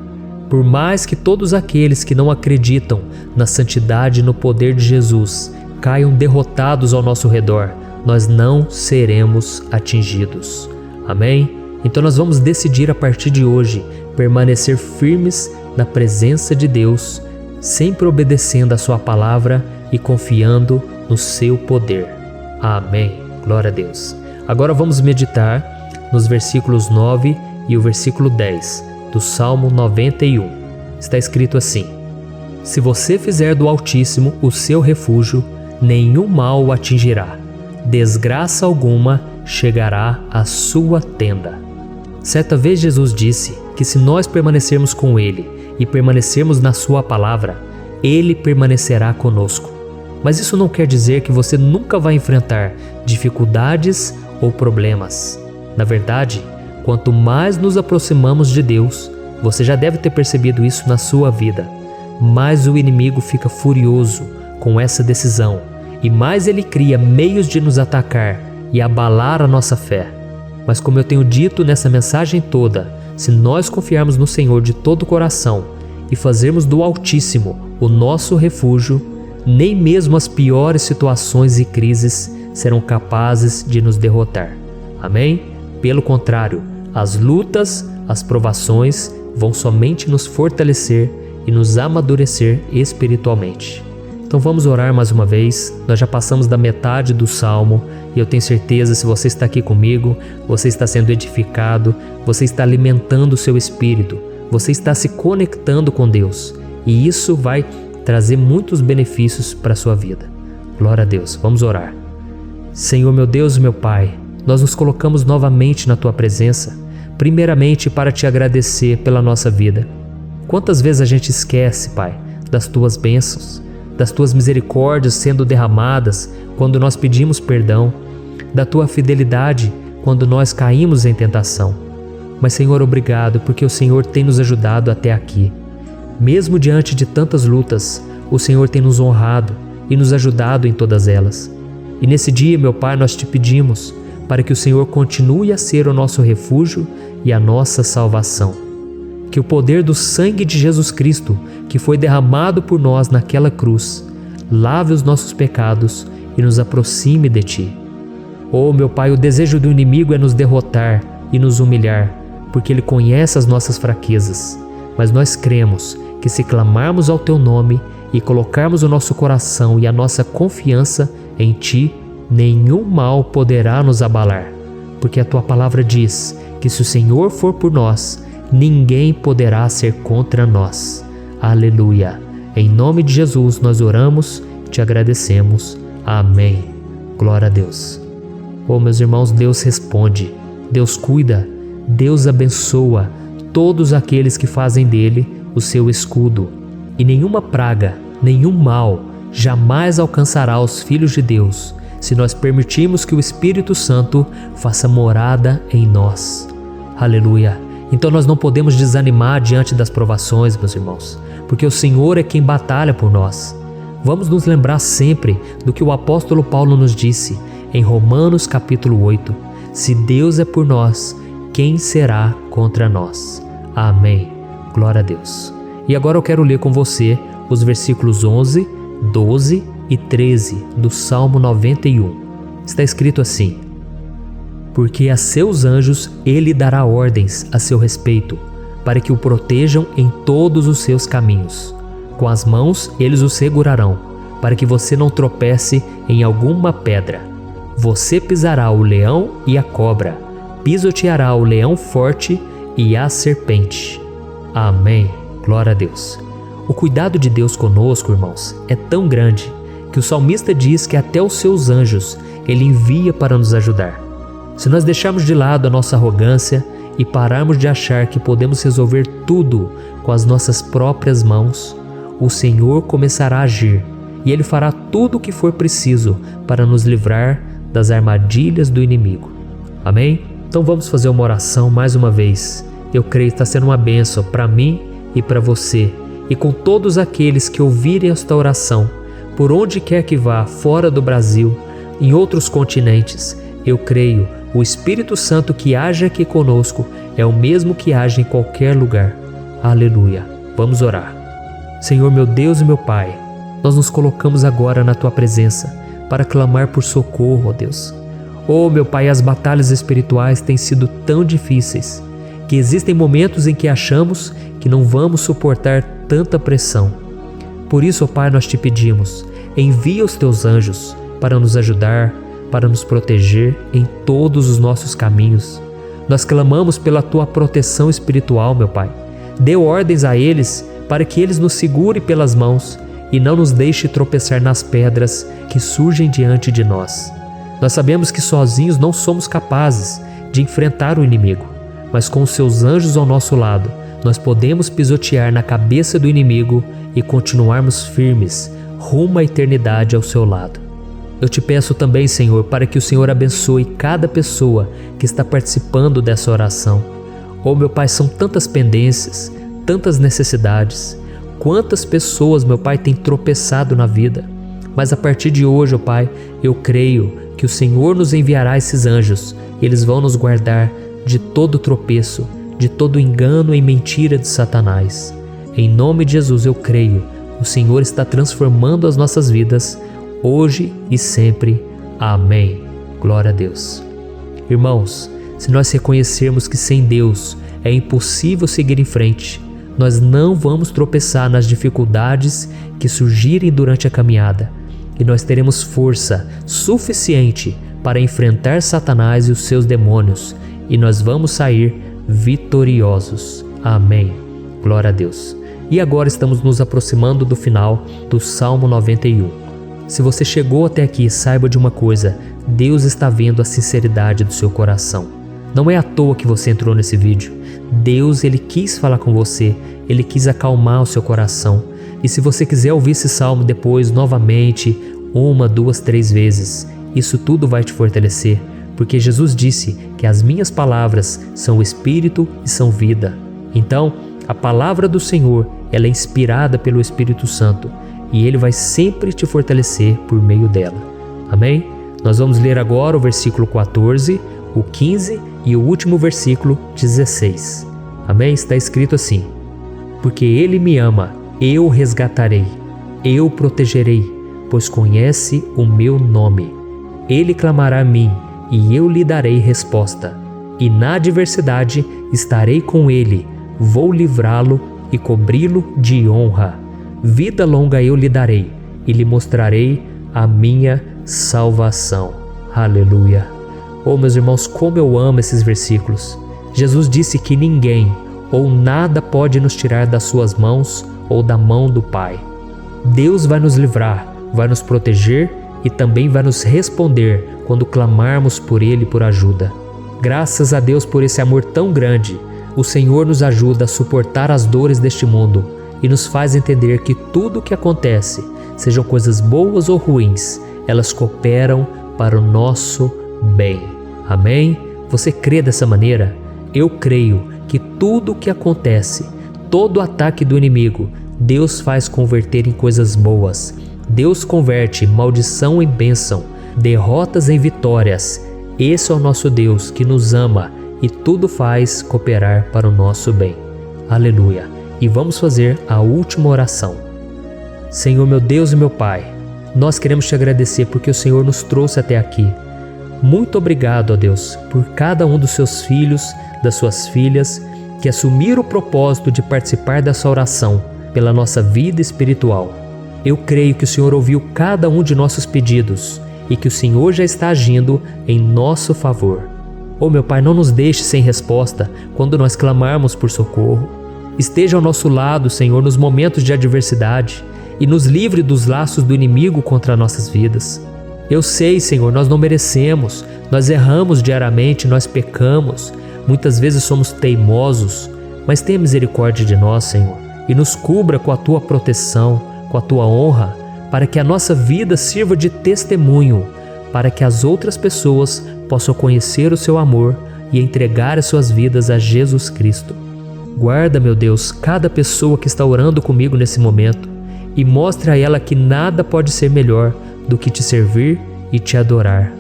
Por mais que todos aqueles que não acreditam na santidade e no poder de Jesus caiam derrotados ao nosso redor, nós não seremos atingidos. Amém? Então nós vamos decidir a partir de hoje permanecer firmes na presença de Deus, sempre obedecendo a sua palavra e confiando no seu poder. Amém. Glória a Deus. Agora vamos meditar nos versículos 9 e o versículo 10 do Salmo 91. Está escrito assim: Se você fizer do Altíssimo o seu refúgio, nenhum mal o atingirá, desgraça alguma chegará à sua tenda. Certa vez Jesus disse que se nós permanecermos com Ele e permanecermos na sua palavra, Ele permanecerá conosco. Mas isso não quer dizer que você nunca vai enfrentar dificuldades ou problemas. Na verdade, quanto mais nos aproximamos de Deus, você já deve ter percebido isso na sua vida, mais o inimigo fica furioso com essa decisão e mais ele cria meios de nos atacar e abalar a nossa fé. Mas como eu tenho dito nessa mensagem toda, se nós confiarmos no Senhor de todo o coração e fazermos do Altíssimo o nosso refúgio, nem mesmo as piores situações e crises serão capazes de nos derrotar. Amém? Pelo contrário, as lutas, as provações vão somente nos fortalecer e nos amadurecer espiritualmente. Então vamos orar mais uma vez. Nós já passamos da metade do Salmo e eu tenho certeza, se você está aqui comigo, você está sendo edificado, você está alimentando o seu espírito, você está se conectando com Deus e isso vai trazer muitos benefícios para a sua vida. Glória a Deus. Vamos orar. Senhor, meu Deus e meu Pai, nós nos colocamos novamente na Tua presença, primeiramente para Te agradecer pela nossa vida. Quantas vezes a gente esquece, Pai, das Tuas bênçãos, das Tuas misericórdias sendo derramadas quando nós pedimos perdão, da Tua fidelidade quando nós caímos em tentação. Mas, Senhor, obrigado, porque o Senhor tem nos ajudado até aqui. Mesmo diante de tantas lutas, o Senhor tem nos honrado e nos ajudado em todas elas. E nesse dia, meu Pai, nós Te pedimos para que o Senhor continue a ser o nosso refúgio e a nossa salvação. Que o poder do sangue de Jesus Cristo, que foi derramado por nós naquela cruz, lave os nossos pecados e nos aproxime de Ti. Oh, meu Pai, o desejo do inimigo é nos derrotar e nos humilhar, porque ele conhece as nossas fraquezas. Mas nós cremos que se clamarmos ao Teu nome e colocarmos o nosso coração e a nossa confiança em Ti, nenhum mal poderá nos abalar, porque a Tua palavra diz que se o Senhor for por nós, ninguém poderá ser contra nós. Aleluia! Em nome de Jesus nós oramos, Te agradecemos. Amém. Glória a Deus. Oh, meus irmãos, Deus responde, Deus cuida, Deus abençoa todos aqueles que fazem dele o seu escudo. E nenhuma praga, nenhum mal jamais alcançará os filhos de Deus, se nós permitirmos que o Espírito Santo faça morada em nós. Aleluia! Então nós não podemos desanimar diante das provações, meus irmãos, porque o Senhor é quem batalha por nós. Vamos nos lembrar sempre do que o apóstolo Paulo nos disse em Romanos capítulo 8. Se Deus é por nós, quem será contra nós? Amém. Glória a Deus. E agora eu quero ler com você os versículos 11, 12 e 13 do Salmo 91. Está escrito assim: Porque a seus anjos ele dará ordens a seu respeito, para que o protejam em todos os seus caminhos. Com as mãos eles o segurarão, para que você não tropece em alguma pedra. Você pisará o leão e a cobra, pisoteará o leão forte e a serpente. Amém. Glória a Deus. O cuidado de Deus conosco, irmãos, é tão grande que o salmista diz que até os seus anjos ele envia para nos ajudar. Se nós deixarmos de lado a nossa arrogância e pararmos de achar que podemos resolver tudo com as nossas próprias mãos, o Senhor começará a agir e Ele fará tudo o que for preciso para nos livrar das armadilhas do inimigo. Amém? Então vamos fazer uma oração mais uma vez. Eu creio que está sendo uma bênção para mim e para você. e com todos aqueles que ouvirem esta oração, por onde quer que vá, fora do Brasil, em outros continentes. Eu creio, o Espírito Santo que age aqui conosco é o mesmo que age em qualquer lugar. Aleluia. Vamos orar. Senhor, meu Deus e meu Pai, nós nos colocamos agora na Tua presença para clamar por socorro, ó Deus. Oh, meu Pai, as batalhas espirituais têm sido tão difíceis que existem momentos em que achamos que não vamos suportar tanta pressão. Por isso, ó Pai, nós te pedimos, envia os Teus anjos para nos ajudar, para nos proteger em todos os nossos caminhos. Nós clamamos pela Tua proteção espiritual, meu Pai. Dê ordens a eles para que eles nos segurem pelas mãos e não nos deixe tropeçar nas pedras que surgem diante de nós. Nós sabemos que sozinhos não somos capazes de enfrentar o inimigo, mas com os Seus anjos ao nosso lado, nós podemos pisotear na cabeça do inimigo e continuarmos firmes rumo à eternidade ao Seu lado. Eu te peço também, Senhor, para que o Senhor abençoe cada pessoa que está participando dessa oração. Oh, meu Pai, são tantas pendências, tantas necessidades. Quantas pessoas, meu Pai, têm tropeçado na vida. Mas a partir de hoje, ó Pai, eu creio que o Senhor nos enviará esses anjos e eles vão nos guardar de todo tropeço, de todo engano e mentira de Satanás. Em nome de Jesus eu creio, o Senhor está transformando as nossas vidas, hoje e sempre. Amém. Glória a Deus. Irmãos, se nós reconhecermos que sem Deus é impossível seguir em frente, nós não vamos tropeçar nas dificuldades que surgirem durante a caminhada e nós teremos força suficiente para enfrentar Satanás e os seus demônios e nós vamos sair vitoriosos. Amém. Glória a Deus. E agora estamos nos aproximando do final do Salmo 91. Se você chegou até aqui, saiba de uma coisa: Deus está vendo a sinceridade do seu coração. Não é à toa que você entrou nesse vídeo. Deus, Ele quis falar com você, Ele quis acalmar o seu coração. E se você quiser ouvir esse salmo depois, novamente, 1, 2, 3 vezes, isso tudo vai te fortalecer, porque Jesus disse que as minhas palavras são espírito e são vida. Então, a palavra do Senhor, ela é inspirada pelo Espírito Santo e Ele vai sempre te fortalecer por meio dela. Amém? Nós vamos ler agora o versículo 14, o 15 e o último versículo 16. Amém? Está escrito assim: porque Ele me ama, eu o resgatarei, eu o protegerei, pois conhece o meu nome. Ele clamará a mim e eu lhe darei resposta. E na adversidade estarei com ele, vou livrá-lo e cobri-lo de honra. Vida longa eu lhe darei e lhe mostrarei a minha salvação. Aleluia. Oh, meus irmãos, como eu amo esses versículos. Jesus disse que ninguém ou nada pode nos tirar das suas mãos ou da mão do Pai. Deus vai nos livrar, vai nos proteger e também vai nos responder quando clamarmos por Ele por ajuda. Graças a Deus por esse amor tão grande, o Senhor nos ajuda a suportar as dores deste mundo e nos faz entender que tudo o que acontece, sejam coisas boas ou ruins, elas cooperam para o nosso bem. Amém? Você crê dessa maneira? Eu creio que tudo o que acontece, todo ataque do inimigo, Deus faz converter em coisas boas. Deus converte maldição em bênção, derrotas em vitórias. Esse é o nosso Deus que nos ama e tudo faz cooperar para o nosso bem. Aleluia. E vamos fazer a última oração. Senhor, meu Deus e meu Pai, nós queremos te agradecer porque o Senhor nos trouxe até aqui. Muito obrigado, ó Deus, por cada um dos seus filhos, das suas filhas, que assumiram o propósito de participar dessa oração pela nossa vida espiritual. Eu creio que o Senhor ouviu cada um de nossos pedidos e que o Senhor já está agindo em nosso favor. Oh, meu Pai, não nos deixe sem resposta quando nós clamarmos por socorro. Esteja ao nosso lado, Senhor, nos momentos de adversidade e nos livre dos laços do inimigo contra nossas vidas. Eu sei, Senhor, nós não merecemos, nós erramos diariamente, nós pecamos, muitas vezes somos teimosos, mas tenha misericórdia de nós, Senhor, e nos cubra com a Tua proteção, com a Tua honra, para que a nossa vida sirva de testemunho, para que as outras pessoas possam conhecer o Seu amor e entregar as suas vidas a Jesus Cristo. Guarda, meu Deus, cada pessoa que está orando comigo nesse momento e mostre a ela que nada pode ser melhor do que te servir e te adorar.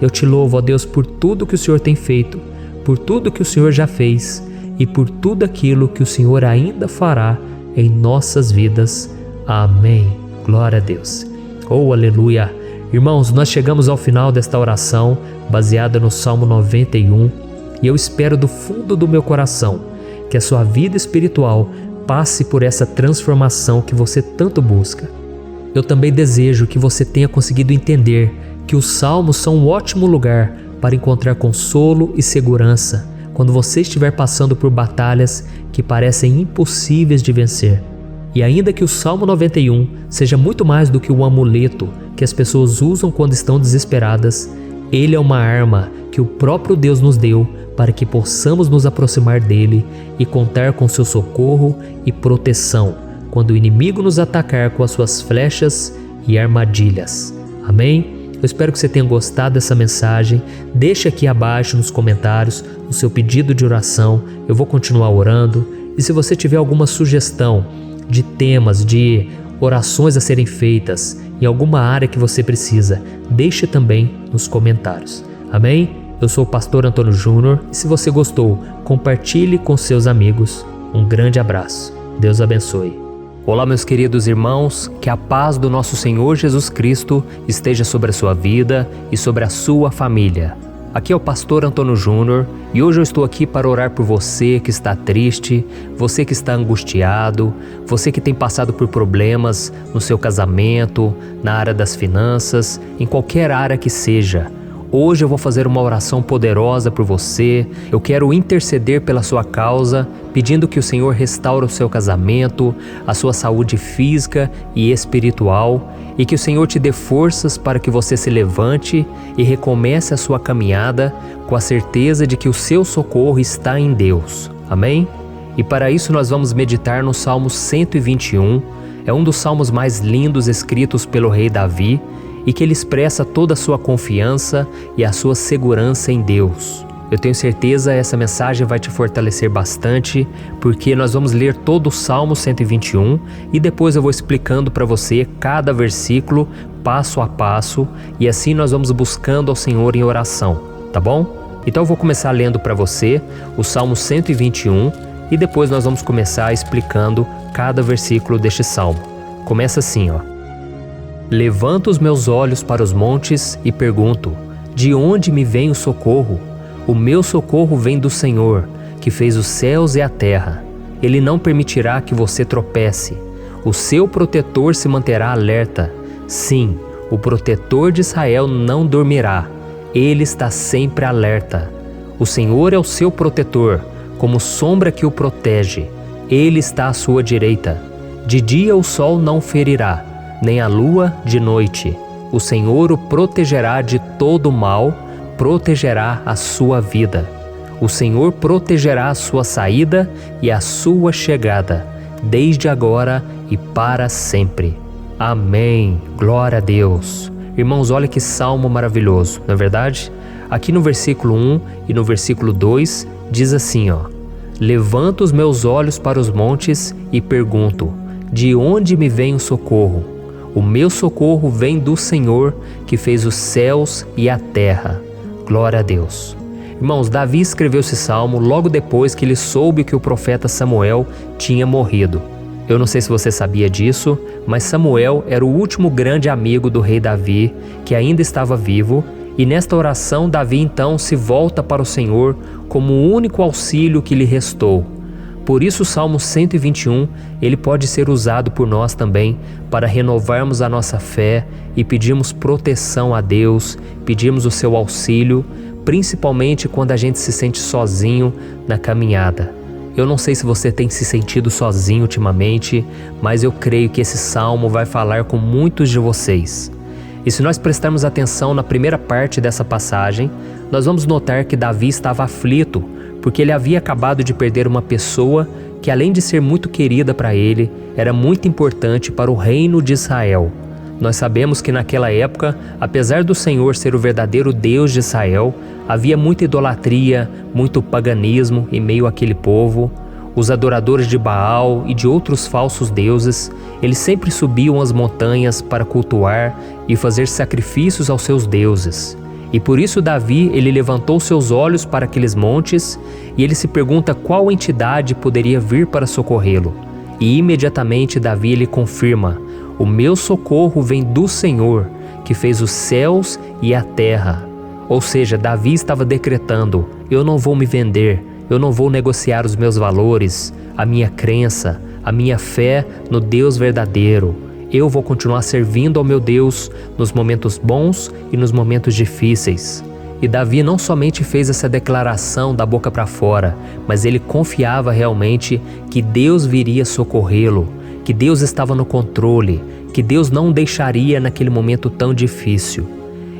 Eu te louvo, ó Deus, por tudo que o Senhor tem feito, por tudo que o Senhor já fez e por tudo aquilo que o Senhor ainda fará em nossas vidas. Amém. Glória a Deus. Oh, aleluia. Irmãos, nós chegamos ao final desta oração baseada no Salmo 91 e eu espero do fundo do meu coração que a sua vida espiritual passe por essa transformação que você tanto busca. Eu também desejo que você tenha conseguido entender que os salmos são um ótimo lugar para encontrar consolo e segurança quando você estiver passando por batalhas que parecem impossíveis de vencer. E ainda que o Salmo 91 seja muito mais do que um amuleto que as pessoas usam quando estão desesperadas, ele é uma arma que o próprio Deus nos deu para que possamos nos aproximar dele e contar com seu socorro e proteção quando o inimigo nos atacar com as suas flechas e armadilhas. Amém? Eu espero que você tenha gostado dessa mensagem. Deixe aqui abaixo nos comentários o seu pedido de oração. Eu vou continuar orando. E se você tiver alguma sugestão de temas, de orações a serem feitas em alguma área que você precisa, deixe também nos comentários. Amém? Eu sou o pastor Antônio Júnior e se você gostou, compartilhe com seus amigos. Um grande abraço. Deus abençoe. Olá, meus queridos irmãos, que a paz do nosso Senhor Jesus Cristo esteja sobre a sua vida e sobre a sua família. Aqui é o pastor Antônio Júnior e hoje eu estou aqui para orar por você que está triste, você que está angustiado, você que tem passado por problemas no seu casamento, na área das finanças, em qualquer área que seja. Hoje eu vou fazer uma oração poderosa por você. Eu quero interceder pela sua causa, pedindo que o Senhor restaure o seu casamento, a sua saúde física e espiritual, e que o Senhor te dê forças para que você se levante e recomece a sua caminhada com a certeza de que o seu socorro está em Deus. Amém? E para isso nós vamos meditar no Salmo 121. É um dos salmos mais lindos escritos pelo rei Davi, e que ele expressa toda a sua confiança e a sua segurança em Deus. Eu tenho certeza essa mensagem vai te fortalecer bastante, porque nós vamos ler todo o Salmo 121 e depois eu vou explicando para você cada versículo, passo a passo, e assim nós vamos buscando ao Senhor em oração, tá bom? Então eu vou começar lendo para você o Salmo 121 e depois nós vamos começar explicando cada versículo deste Salmo. Começa assim, ó. Levanto os meus olhos para os montes e pergunto: de onde me vem o socorro? O meu socorro vem do Senhor, que fez os céus e a terra. Ele não permitirá que você tropece. O seu protetor se manterá alerta. Sim, o protetor de Israel não dormirá. Ele está sempre alerta. O Senhor é o seu protetor, como sombra que o protege. Ele está à sua direita. De dia o sol não ferirá, nem a lua de noite. O Senhor o protegerá de todo mal, protegerá a sua vida. O Senhor protegerá a sua saída e a sua chegada, desde agora e para sempre. Amém. Glória a Deus. Irmãos, olha que salmo maravilhoso, não é verdade? Aqui no versículo 1 e no versículo 2 diz assim, ó: Levanto os meus olhos para os montes e pergunto: de onde me vem o socorro? O meu socorro vem do Senhor, que fez os céus e a terra. Glória a Deus. Irmãos, Davi escreveu esse salmo logo depois que ele soube que o profeta Samuel tinha morrido. Eu não sei se você sabia disso, mas Samuel era o último grande amigo do rei Davi, que ainda estava vivo, e nesta oração Davi então se volta para o Senhor como o único auxílio que lhe restou. Por isso o Salmo 121, ele pode ser usado por nós também para renovarmos a nossa fé e pedirmos proteção a Deus, pedirmos o seu auxílio, principalmente quando a gente se sente sozinho na caminhada. Eu não sei se você tem se sentido sozinho ultimamente, mas eu creio que esse salmo vai falar com muitos de vocês. E se nós prestarmos atenção na primeira parte dessa passagem, nós vamos notar que Davi estava aflito, porque ele havia acabado de perder uma pessoa que, além de ser muito querida para ele, era muito importante para o reino de Israel. Nós sabemos que naquela época, apesar do Senhor ser o verdadeiro Deus de Israel, havia muita idolatria, muito paganismo em meio àquele povo. Os adoradores de Baal e de outros falsos deuses, eles sempre subiam as montanhas para cultuar e fazer sacrifícios aos seus deuses. E por isso Davi, ele levantou seus olhos para aqueles montes e ele se pergunta qual entidade poderia vir para socorrê-lo. E imediatamente Davi ele confirma: o meu socorro vem do Senhor, que fez os céus e a terra. Ou seja, Davi estava decretando: eu não vou me vender, eu não vou negociar os meus valores, a minha crença, a minha fé no Deus verdadeiro. Eu vou continuar servindo ao meu Deus nos momentos bons e nos momentos difíceis. E Davi não somente fez essa declaração da boca para fora, mas ele confiava realmente que Deus viria socorrê-lo, que Deus estava no controle, que Deus não o deixaria naquele momento tão difícil.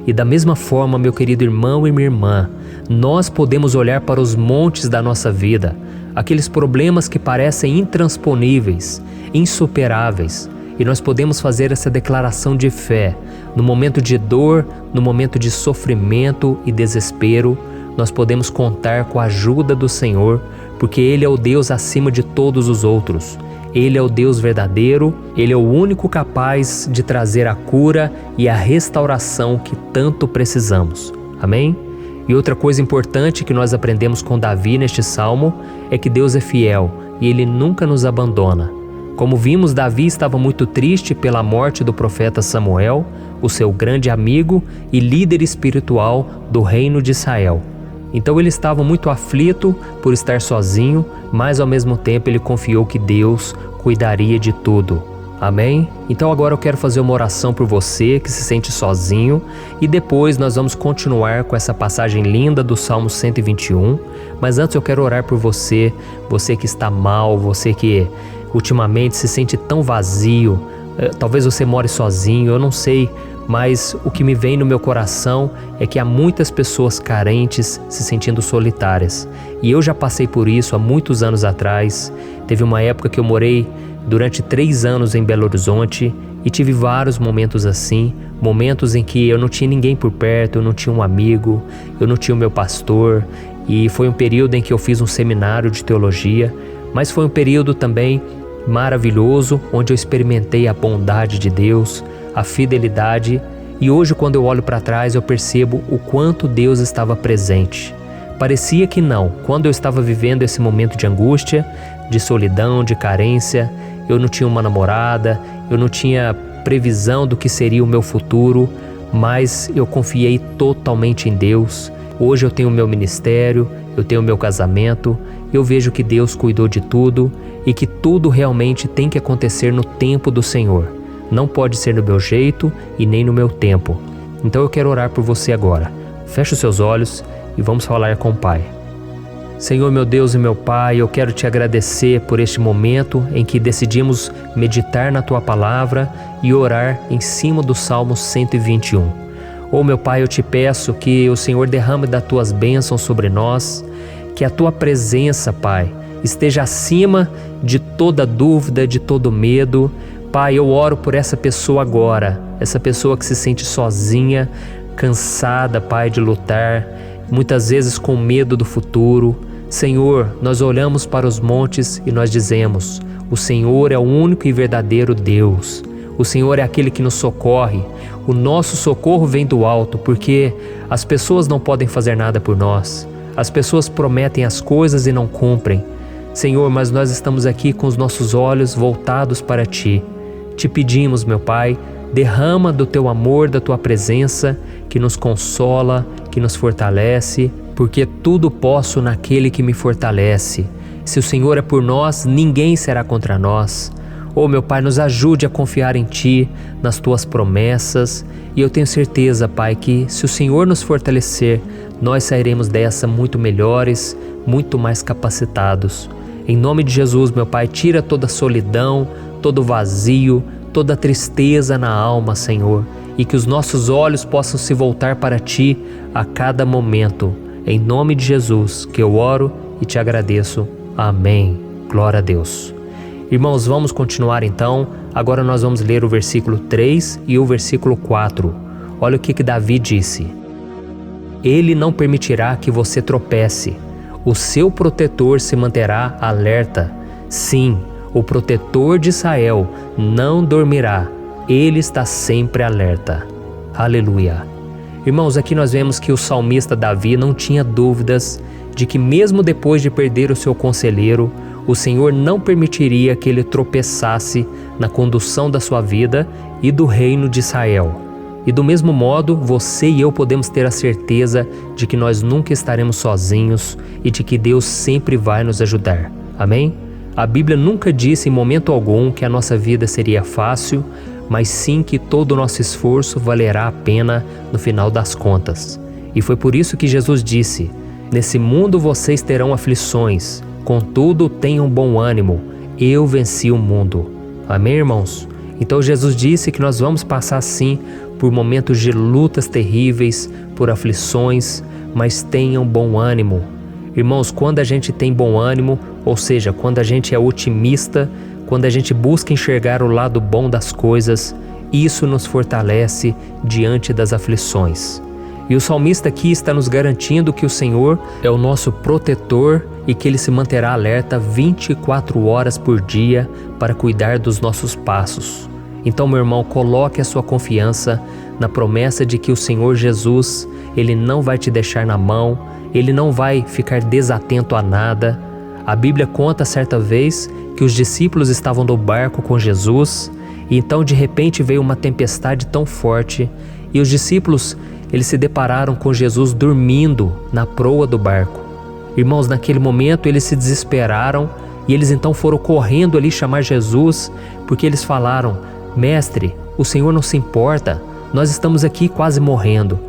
E da mesma forma, meu querido irmão e minha irmã, nós podemos olhar para os montes da nossa vida, aqueles problemas que parecem intransponíveis, insuperáveis, e nós podemos fazer essa declaração de fé. No momento de dor, no momento de sofrimento e desespero, nós podemos contar com a ajuda do Senhor, porque Ele é o Deus acima de todos os outros. Ele é o Deus verdadeiro, Ele é o único capaz de trazer a cura e a restauração que tanto precisamos. Amém? E outra coisa importante que nós aprendemos com Davi neste salmo é que Deus é fiel e Ele nunca nos abandona. Como vimos, Davi estava muito triste pela morte do profeta Samuel, o seu grande amigo e líder espiritual do reino de Israel. Então ele estava muito aflito por estar sozinho, mas ao mesmo tempo ele confiou que Deus cuidaria de tudo. Amém? Então agora eu quero fazer uma oração por você que se sente sozinho e depois nós vamos continuar com essa passagem linda do Salmo 121. Mas antes eu quero orar por você, você que está mal, você que ultimamente se sente tão vazio, talvez você more sozinho, eu não sei, mas o que me vem no meu coração é que há muitas pessoas carentes se sentindo solitárias. E eu já passei por isso há muitos anos atrás. Teve uma época que eu morei durante 3 anos em Belo Horizonte e tive vários momentos assim, momentos em que eu não tinha ninguém por perto, eu não tinha um amigo, eu não tinha o meu pastor, e foi um período em que eu fiz um seminário de teologia, mas foi um período também maravilhoso, onde eu experimentei a bondade de Deus, a fidelidade, e hoje quando eu olho para trás eu percebo o quanto Deus estava presente. Parecia que não, quando eu estava vivendo esse momento de angústia, de solidão, de carência, eu não tinha uma namorada, eu não tinha previsão do que seria o meu futuro, mas eu confiei totalmente em Deus. Hoje eu tenho o meu ministério, eu tenho o meu casamento, eu vejo que Deus cuidou de tudo e que tudo realmente tem que acontecer no tempo do Senhor. Não pode ser no meu jeito e nem no meu tempo. Então eu quero orar por você agora. Feche os seus olhos e vamos falar com o Pai. Senhor, meu Deus e meu Pai, eu quero te agradecer por este momento em que decidimos meditar na Tua Palavra e orar em cima do Salmo 121. Oh, meu Pai, eu te peço que o Senhor derrame das Tuas bênçãos sobre nós, que a Tua presença, Pai, esteja acima de toda dúvida, de todo medo. Pai, eu oro por essa pessoa agora, essa pessoa que se sente sozinha, cansada, Pai, de lutar, muitas vezes com medo do futuro. Senhor, nós olhamos para os montes e nós dizemos: o Senhor é o único e verdadeiro Deus. O Senhor é aquele que nos socorre. O nosso socorro vem do alto, porque as pessoas não podem fazer nada por nós. As pessoas prometem as coisas e não cumprem. Senhor, mas nós estamos aqui com os nossos olhos voltados para Ti. Te pedimos, meu Pai, derrama do Teu amor, da Tua presença, que nos consola, que nos fortalece, porque tudo posso naquele que me fortalece. Se o Senhor é por nós, ninguém será contra nós. Oh, meu Pai, nos ajude a confiar em Ti, nas Tuas promessas, e eu tenho certeza, Pai, que se o Senhor nos fortalecer, nós sairemos dessa muito melhores, muito mais capacitados. Em nome de Jesus, meu Pai, tira toda a solidão, todo vazio, toda a tristeza na alma, Senhor, e que os nossos olhos possam se voltar para Ti a cada momento. Em nome de Jesus que eu oro e te agradeço. Amém. Glória a Deus. Irmãos, vamos continuar então. Agora nós vamos ler o versículo 3 e o versículo 4. Olha o que Davi disse: Ele não permitirá que você tropece. O seu protetor se manterá alerta. Sim, o protetor de Israel não dormirá. Ele está sempre alerta. Aleluia. Irmãos, aqui nós vemos que o salmista Davi não tinha dúvidas de que mesmo depois de perder o seu conselheiro, o Senhor não permitiria que ele tropeçasse na condução da sua vida e do reino de Israel. E do mesmo modo, você e eu podemos ter a certeza de que nós nunca estaremos sozinhos e de que Deus sempre vai nos ajudar. Amém? A Bíblia nunca disse em momento algum que a nossa vida seria fácil, mas sim que todo o nosso esforço valerá a pena no final das contas. E foi por isso que Jesus disse: nesse mundo vocês terão aflições, contudo tenham bom ânimo, eu venci o mundo. Amém, irmãos? Então Jesus disse que nós vamos passar sim por momentos de lutas terríveis, por aflições, mas tenham bom ânimo. Irmãos, quando a gente tem bom ânimo, ou seja, quando a gente é otimista, quando a gente busca enxergar o lado bom das coisas, isso nos fortalece diante das aflições. E o salmista aqui está nos garantindo que o Senhor é o nosso protetor e que Ele se manterá alerta 24 horas por dia para cuidar dos nossos passos. Então, meu irmão, coloque a sua confiança na promessa de que o Senhor Jesus, Ele não vai te deixar na mão, Ele não vai ficar desatento a nada. A Bíblia conta certa vez que os discípulos estavam no barco com Jesus e então de repente veio uma tempestade tão forte e os discípulos eles se depararam com Jesus dormindo na proa do barco. Irmãos, naquele momento eles se desesperaram e eles então foram correndo ali chamar Jesus porque eles falaram: Mestre, o Senhor não se importa, nós estamos aqui quase morrendo.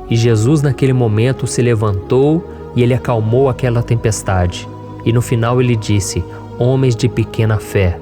E Jesus naquele momento se levantou e ele acalmou aquela tempestade. E no final ele disse: homens de pequena fé.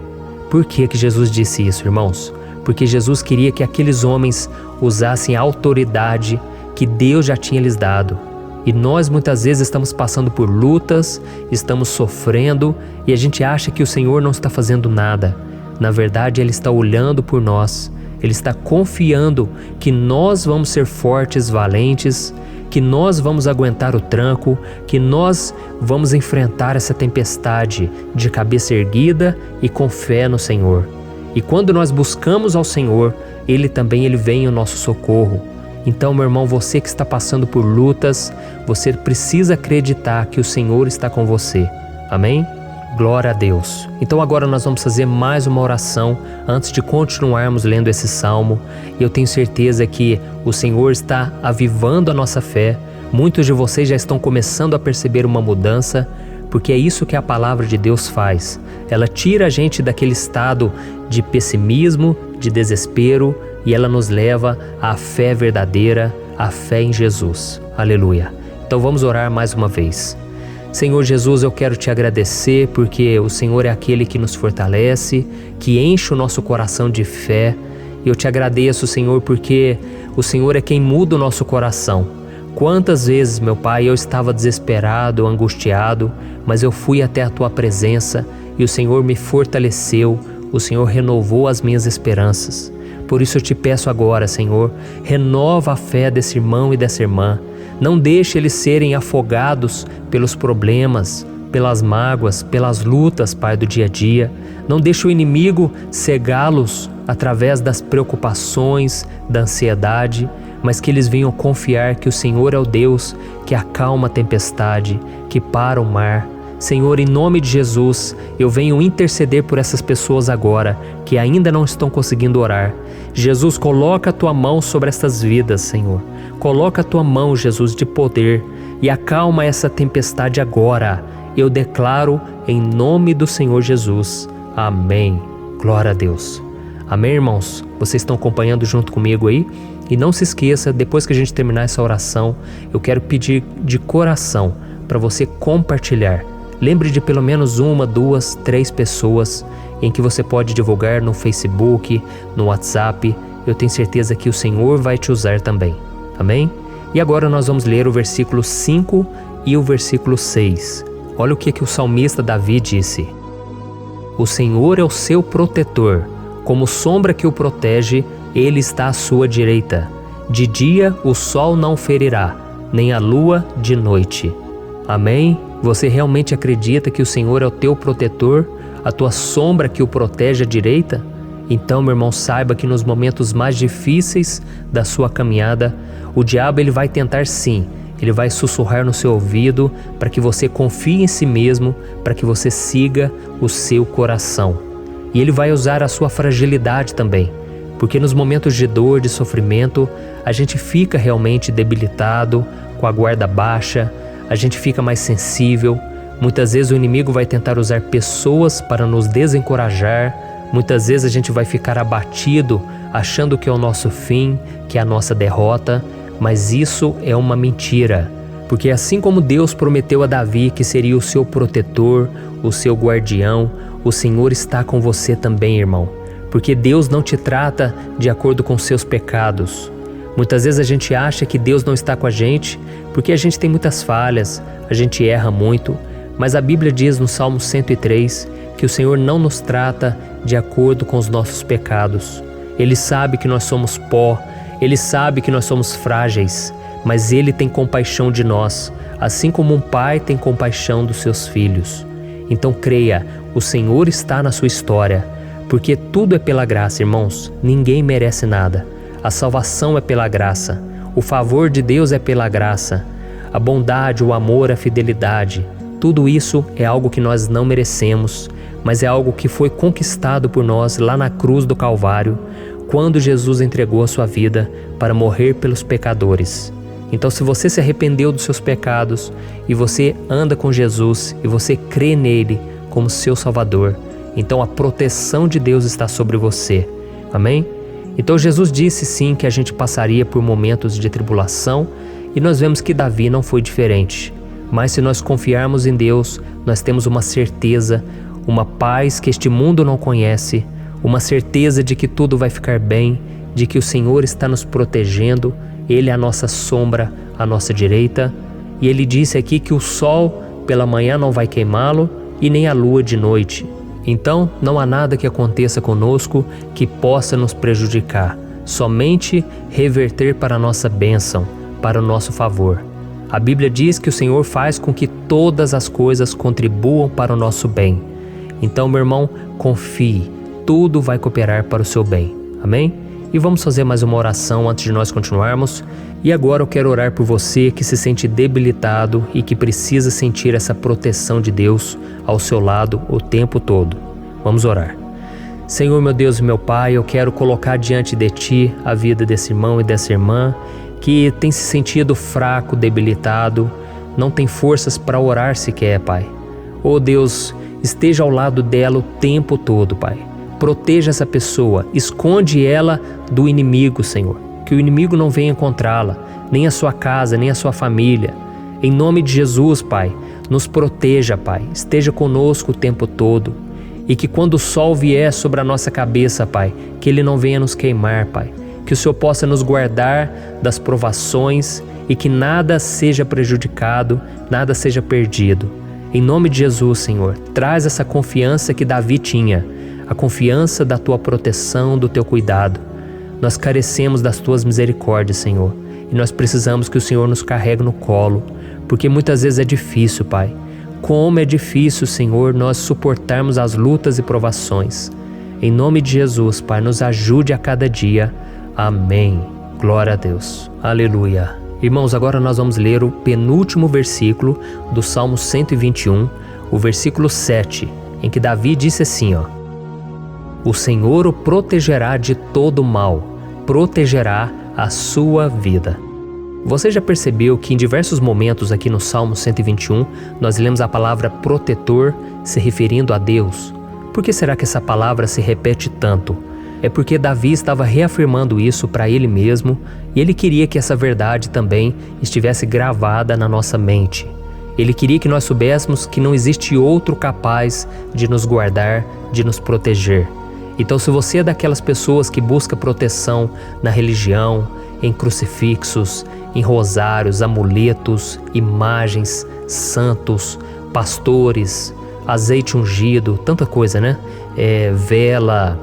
Por que Jesus disse isso, irmãos? Porque Jesus queria que aqueles homens usassem a autoridade que Deus já tinha lhes dado. E nós muitas vezes estamos passando por lutas, estamos sofrendo e a gente acha que o Senhor não está fazendo nada. Na verdade, Ele está olhando por nós. Ele está confiando que nós vamos ser fortes, valentes, que nós vamos aguentar o tranco, que nós vamos enfrentar essa tempestade de cabeça erguida e com fé no Senhor. E quando nós buscamos ao Senhor, Ele vem ao nosso socorro. Então, meu irmão, você que está passando por lutas, você precisa acreditar que o Senhor está com você. Amém? Glória a Deus. Então agora nós vamos fazer mais uma oração antes de continuarmos lendo esse salmo. E eu tenho certeza que o Senhor está avivando a nossa fé. Muitos de vocês já estão começando a perceber uma mudança, porque é isso que a palavra de Deus faz. Ela tira a gente daquele estado de pessimismo, de desespero, e ela nos leva à fé verdadeira, à fé em Jesus. Aleluia. Então vamos orar mais uma vez. Senhor Jesus, eu quero te agradecer porque o Senhor é aquele que nos fortalece, que enche o nosso coração de fé. Eu te agradeço, Senhor, porque o Senhor é quem muda o nosso coração. Quantas vezes, meu Pai, eu estava desesperado, angustiado, mas eu fui até a Tua presença e o Senhor me fortaleceu, o Senhor renovou as minhas esperanças. Por isso eu te peço agora, Senhor, renova a fé desse irmão e dessa irmã. Não deixe eles serem afogados pelos problemas, pelas mágoas, pelas lutas, Pai, do dia a dia. Não deixe o inimigo cegá-los através das preocupações, da ansiedade, mas que eles venham confiar que o Senhor é o Deus que acalma a tempestade, que para o mar. Senhor, em nome de Jesus, eu venho interceder por essas pessoas agora que ainda não estão conseguindo orar. Jesus, coloca a Tua mão sobre estas vidas, Senhor. Coloca a Tua mão, Jesus, de poder e acalma essa tempestade agora. Eu declaro em nome do Senhor Jesus. Amém. Glória a Deus. Amém, irmãos? Vocês estão acompanhando junto comigo aí? E não se esqueça, depois que a gente terminar essa oração, eu quero pedir de coração para você compartilhar. Lembre de pelo menos 1, 2, 3 pessoas em que você pode divulgar no Facebook, no WhatsApp. Eu tenho certeza que o Senhor vai te usar também. Amém? E agora nós vamos ler o versículo 5 e o versículo 6. Olha o que o salmista Davi disse. O Senhor é o seu protetor, como sombra que o protege, Ele está à sua direita. De dia o sol não ferirá, nem a lua de noite. Amém Você realmente acredita que o Senhor é o teu protetor, a tua sombra que o protege à direita? Então, meu irmão, saiba que nos momentos mais difíceis da sua caminhada, o diabo ele vai tentar sim, ele vai sussurrar no seu ouvido para que você confie em si mesmo, para que você siga o seu coração. E ele vai usar a sua fragilidade também, porque nos momentos de dor, de sofrimento, a gente fica realmente debilitado, com a guarda baixa, a gente fica mais sensível. Muitas vezes o inimigo vai tentar usar pessoas para nos desencorajar. Muitas vezes a gente vai ficar abatido, achando que é o nosso fim, que é a nossa derrota, mas isso é uma mentira. Porque assim como Deus prometeu a Davi que seria o seu protetor, o seu guardião, o Senhor está com você também, irmão. Porque Deus não te trata de acordo com seus pecados. Muitas vezes a gente acha que Deus não está com a gente porque a gente tem muitas falhas, a gente erra muito, mas a Bíblia diz no Salmo 103 que o Senhor não nos trata de acordo com os nossos pecados. Ele sabe que nós somos pó, Ele sabe que nós somos frágeis, mas Ele tem compaixão de nós, assim como um pai tem compaixão dos seus filhos. Então creia, o Senhor está na sua história, porque tudo é pela graça, irmãos, ninguém merece nada. A salvação é pela graça, o favor de Deus é pela graça, a bondade, o amor, a fidelidade, tudo isso é algo que nós não merecemos, mas é algo que foi conquistado por nós lá na cruz do Calvário, quando Jesus entregou a sua vida para morrer pelos pecadores. Então, se você se arrependeu dos seus pecados e você anda com Jesus e você crê nele como seu Salvador, então a proteção de Deus está sobre você. Amém? Então Jesus disse sim que a gente passaria por momentos de tribulação e nós vemos que Davi não foi diferente. Mas se nós confiarmos em Deus, nós temos uma certeza, uma paz que este mundo não conhece, uma certeza de que tudo vai ficar bem, de que o Senhor está nos protegendo, Ele é a nossa sombra, à nossa direita. E Ele disse aqui que o sol pela manhã não vai queimá-lo e nem a lua de noite. Então, não há nada que aconteça conosco que possa nos prejudicar, somente reverter para a nossa bênção, para o nosso favor. A Bíblia diz que o Senhor faz com que todas as coisas contribuam para o nosso bem. Então, meu irmão, confie, tudo vai cooperar para o seu bem. Amém? E vamos fazer mais uma oração antes de nós continuarmos. E agora eu quero orar por você que se sente debilitado e que precisa sentir essa proteção de Deus ao seu lado o tempo todo. Vamos orar. Senhor, meu Deus e meu Pai, eu quero colocar diante de Ti a vida desse irmão e dessa irmã que tem se sentido fraco, debilitado, não tem forças para orar sequer, Pai. Oh Deus, esteja ao lado dela o tempo todo, Pai. Proteja essa pessoa, esconde ela do inimigo, Senhor. Que o inimigo não venha encontrá-la, nem a sua casa, nem a sua família. Em nome de Jesus, Pai, nos proteja, Pai. Esteja conosco o tempo todo. E que quando o sol vier sobre a nossa cabeça, Pai, que ele não venha nos queimar, Pai. Que o Senhor possa nos guardar das provações e que nada seja prejudicado, nada seja perdido. Em nome de Jesus, Senhor, traz essa confiança que Davi tinha, a confiança da Tua proteção, do Teu cuidado. Nós carecemos das Tuas misericórdias, Senhor, e nós precisamos que o Senhor nos carregue no colo, porque muitas vezes é difícil, Pai. Como é difícil, Senhor, nós suportarmos as lutas e provações. Em nome de Jesus, Pai, nos ajude a cada dia. Amém. Glória a Deus. Aleluia. Irmãos, agora nós vamos ler o penúltimo versículo do Salmo 121, o versículo 7, em que Davi disse assim, ó: O Senhor o protegerá de todo mal, protegerá a sua vida. Você já percebeu que em diversos momentos aqui no Salmo 121, nós lemos a palavra protetor se referindo a Deus? Por que será que essa palavra se repete tanto? É porque Davi estava reafirmando isso para ele mesmo e ele queria que essa verdade também estivesse gravada na nossa mente. Ele queria que nós soubéssemos que não existe outro capaz de nos guardar, de nos proteger. Então, se você é daquelas pessoas que busca proteção na religião, em crucifixos, em rosários, amuletos, imagens, santos, pastores, azeite ungido, tanta coisa, né? Vela,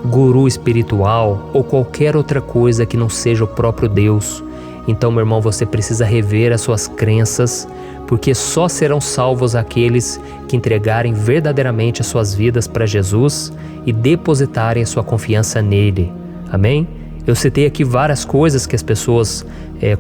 guru espiritual ou qualquer outra coisa que não seja o próprio Deus. Então, meu irmão, você precisa rever as suas crenças, porque só serão salvos aqueles que entregarem verdadeiramente as suas vidas para Jesus e depositarem a sua confiança nele. Amém? Eu citei aqui várias coisas que as pessoas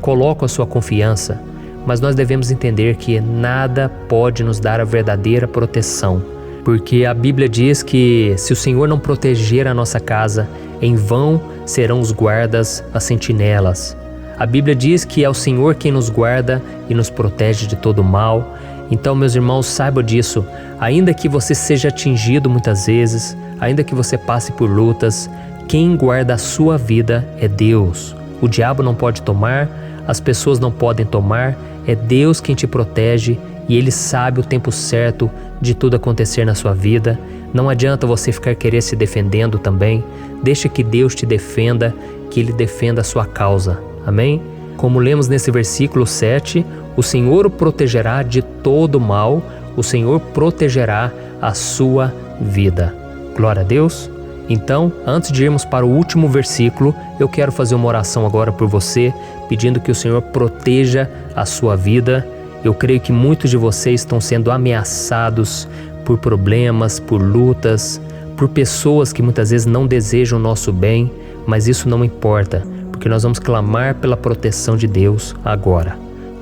colocam a sua confiança, mas nós devemos entender que nada pode nos dar a verdadeira proteção, porque a Bíblia diz que se o Senhor não proteger a nossa casa, em vão serão os guardas, as sentinelas. A Bíblia diz que é o Senhor quem nos guarda e nos protege de todo mal. Então, meus irmãos, saibam disso. Ainda que você seja atingido muitas vezes, ainda que você passe por lutas, quem guarda a sua vida é Deus. O diabo não pode tomar, as pessoas não podem tomar, é Deus quem te protege e Ele sabe o tempo certo de tudo acontecer na sua vida. Não adianta você ficar querer se defendendo também. Deixa que Deus te defenda, que Ele defenda a sua causa. Amém? Como lemos nesse versículo 7, o Senhor o protegerá de todo mal, o Senhor protegerá a sua vida. Glória a Deus! Então, antes de irmos para o último versículo, eu quero fazer uma oração agora por você, pedindo que o Senhor proteja a sua vida. Eu creio que muitos de vocês estão sendo ameaçados por problemas, por lutas, por pessoas que muitas vezes não desejam o nosso bem, mas isso não importa, porque nós vamos clamar pela proteção de Deus agora.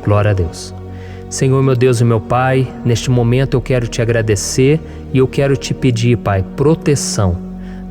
Glória a Deus. Senhor, meu Deus e meu Pai, neste momento eu quero te agradecer e eu quero te pedir, Pai, proteção.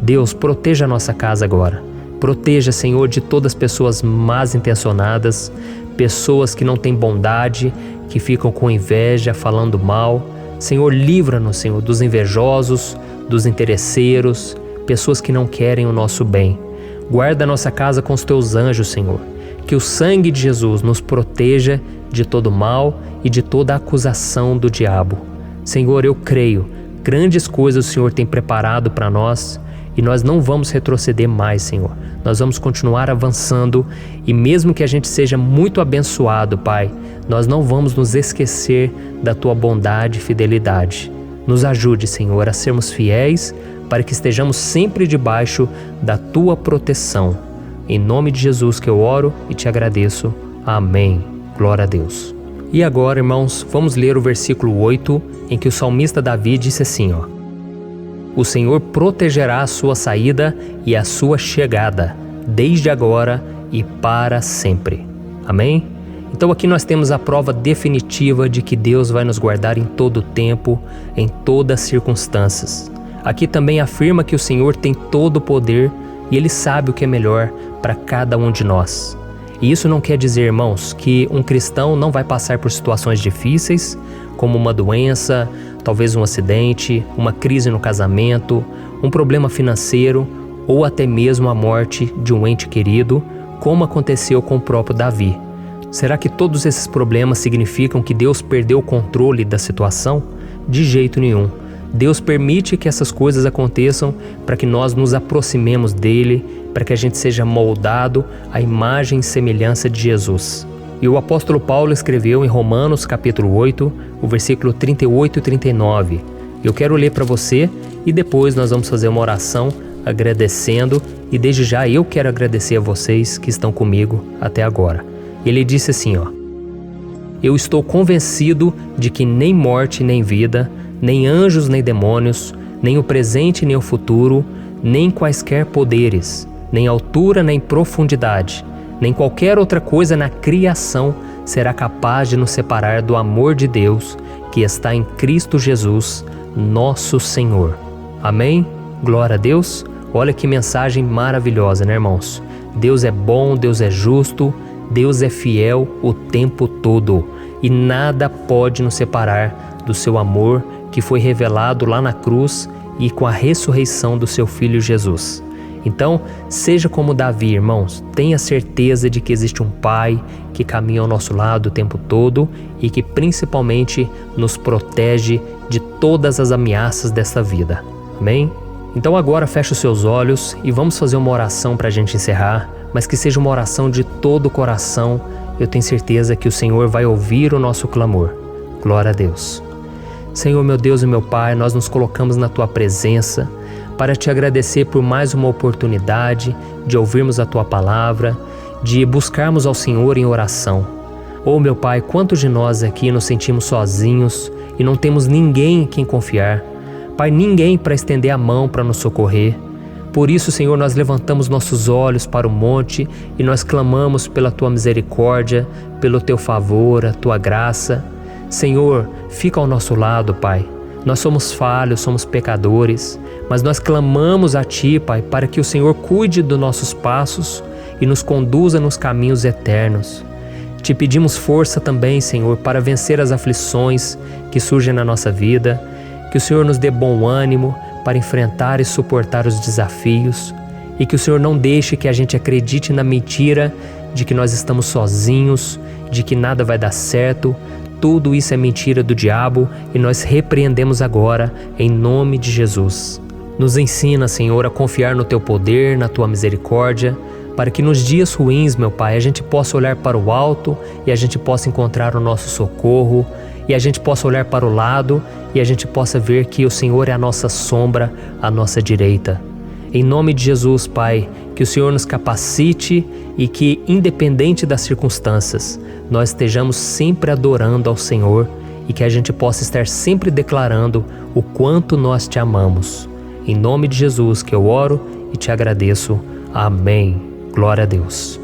Deus, proteja a nossa casa agora. Proteja, Senhor, de todas as pessoas más intencionadas, pessoas que não têm bondade, que ficam com inveja, falando mal. Senhor, livra-nos, Senhor, dos invejosos, dos interesseiros, pessoas que não querem o nosso bem. Guarda a nossa casa com os teus anjos, Senhor. Que o sangue de Jesus nos proteja de todo mal e de toda acusação do diabo. Senhor, eu creio, grandes coisas o Senhor tem preparado para nós e nós não vamos retroceder mais, Senhor. Nós vamos continuar avançando e mesmo que a gente seja muito abençoado, Pai, nós não vamos nos esquecer da Tua bondade e fidelidade. Nos ajude, Senhor, a sermos fiéis para que estejamos sempre debaixo da Tua proteção. Em nome de Jesus que eu oro e te agradeço. Amém. Glória a Deus. E agora, irmãos, vamos ler o versículo 8, em que o salmista Davi disse assim, O Senhor protegerá a sua saída e a sua chegada, desde agora e para sempre. Amém? Então aqui nós temos a prova definitiva de que Deus vai nos guardar em todo o tempo, em todas as circunstâncias. Aqui também afirma que o Senhor tem todo o poder e Ele sabe o que é melhor para cada um de nós. E isso não quer dizer, irmãos, que um cristão não vai passar por situações difíceis, como uma doença, talvez um acidente, uma crise no casamento, um problema financeiro ou até mesmo a morte de um ente querido, como aconteceu com o próprio Davi. Será que todos esses problemas significam que Deus perdeu o controle da situação? De jeito nenhum. Deus permite que essas coisas aconteçam para que nós nos aproximemos dele, para que a gente seja moldado à imagem e semelhança de Jesus. E o apóstolo Paulo escreveu em Romanos capítulo 8, o versículo 38 e 39. Eu quero ler para você e depois nós vamos fazer uma oração agradecendo e desde já eu quero agradecer a vocês que estão comigo até agora. Ele disse assim, Eu estou convencido de que nem morte nem vida, nem anjos nem demônios, nem o presente nem o futuro, nem quaisquer poderes, nem altura nem profundidade, nem qualquer outra coisa na criação será capaz de nos separar do amor de Deus que está em Cristo Jesus, nosso Senhor. Amém? Glória a Deus. Olha que mensagem maravilhosa, né, irmãos? Deus é bom, Deus é justo, Deus é fiel o tempo todo e nada pode nos separar do seu amor que foi revelado lá na cruz e com a ressurreição do seu Filho Jesus. Então, seja como Davi, irmãos, tenha certeza de que existe um Pai que caminha ao nosso lado o tempo todo e que principalmente nos protege de todas as ameaças desta vida. Amém? Então agora feche os seus olhos e vamos fazer uma oração para a gente encerrar, mas que seja uma oração de todo o coração. Eu tenho certeza que o Senhor vai ouvir o nosso clamor. Glória a Deus. Senhor, meu Deus e meu Pai, nós nos colocamos na Tua presença para Te agradecer por mais uma oportunidade de ouvirmos a Tua palavra, de buscarmos ao Senhor em oração. Oh, meu Pai, quantos de nós aqui nos sentimos sozinhos e não temos ninguém em quem confiar. Pai, ninguém para estender a mão para nos socorrer. Por isso, Senhor, nós levantamos nossos olhos para o monte e nós clamamos pela Tua misericórdia, pelo Teu favor, a Tua graça. Senhor, fica ao nosso lado, Pai. Nós somos falhos, somos pecadores, mas nós clamamos a Ti, Pai, para que o Senhor cuide dos nossos passos e nos conduza nos caminhos eternos. Te pedimos força também, Senhor, para vencer as aflições que surgem na nossa vida, que o Senhor nos dê bom ânimo para enfrentar e suportar os desafios e que o Senhor não deixe que a gente acredite na mentira de que nós estamos sozinhos, de que nada vai dar certo. Tudo isso é mentira do diabo e nós repreendemos agora em nome de Jesus. Nos ensina, Senhor, a confiar no Teu poder, na Tua misericórdia, para que nos dias ruins, meu Pai, a gente possa olhar para o alto e a gente possa encontrar o nosso socorro, e a gente possa olhar para o lado e a gente possa ver que o Senhor é a nossa sombra, a nossa direita. Em nome de Jesus, Pai, que o Senhor nos capacite e que, independente das circunstâncias, nós estejamos sempre adorando ao Senhor e que a gente possa estar sempre declarando o quanto nós Te amamos. Em nome de Jesus que eu oro e Te agradeço. Amém. Glória a Deus.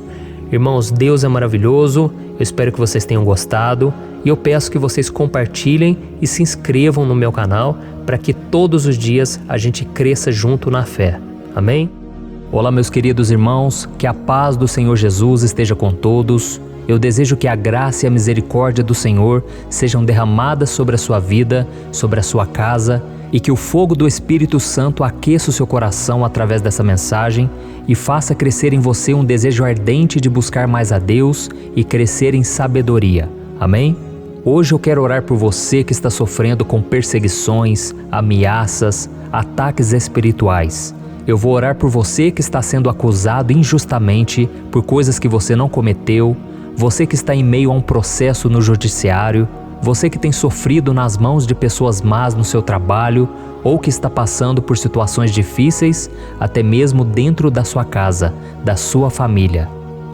Irmãos, Deus é maravilhoso. Eu espero que vocês tenham gostado e eu peço que vocês compartilhem e se inscrevam no meu canal para que todos os dias a gente cresça junto na fé. Amém? Olá, meus queridos irmãos, que a paz do Senhor Jesus esteja com todos. Eu desejo que a graça e a misericórdia do Senhor sejam derramadas sobre a sua vida, sobre a sua casa, e que o fogo do Espírito Santo aqueça o seu coração através dessa mensagem e faça crescer em você um desejo ardente de buscar mais a Deus e crescer em sabedoria. Amém? Hoje eu quero orar por você que está sofrendo com perseguições, ameaças, ataques espirituais. Eu vou orar por você que está sendo acusado injustamente por coisas que você não cometeu, você que está em meio a um processo no judiciário, você que tem sofrido nas mãos de pessoas más no seu trabalho ou que está passando por situações difíceis, até mesmo dentro da sua casa, da sua família.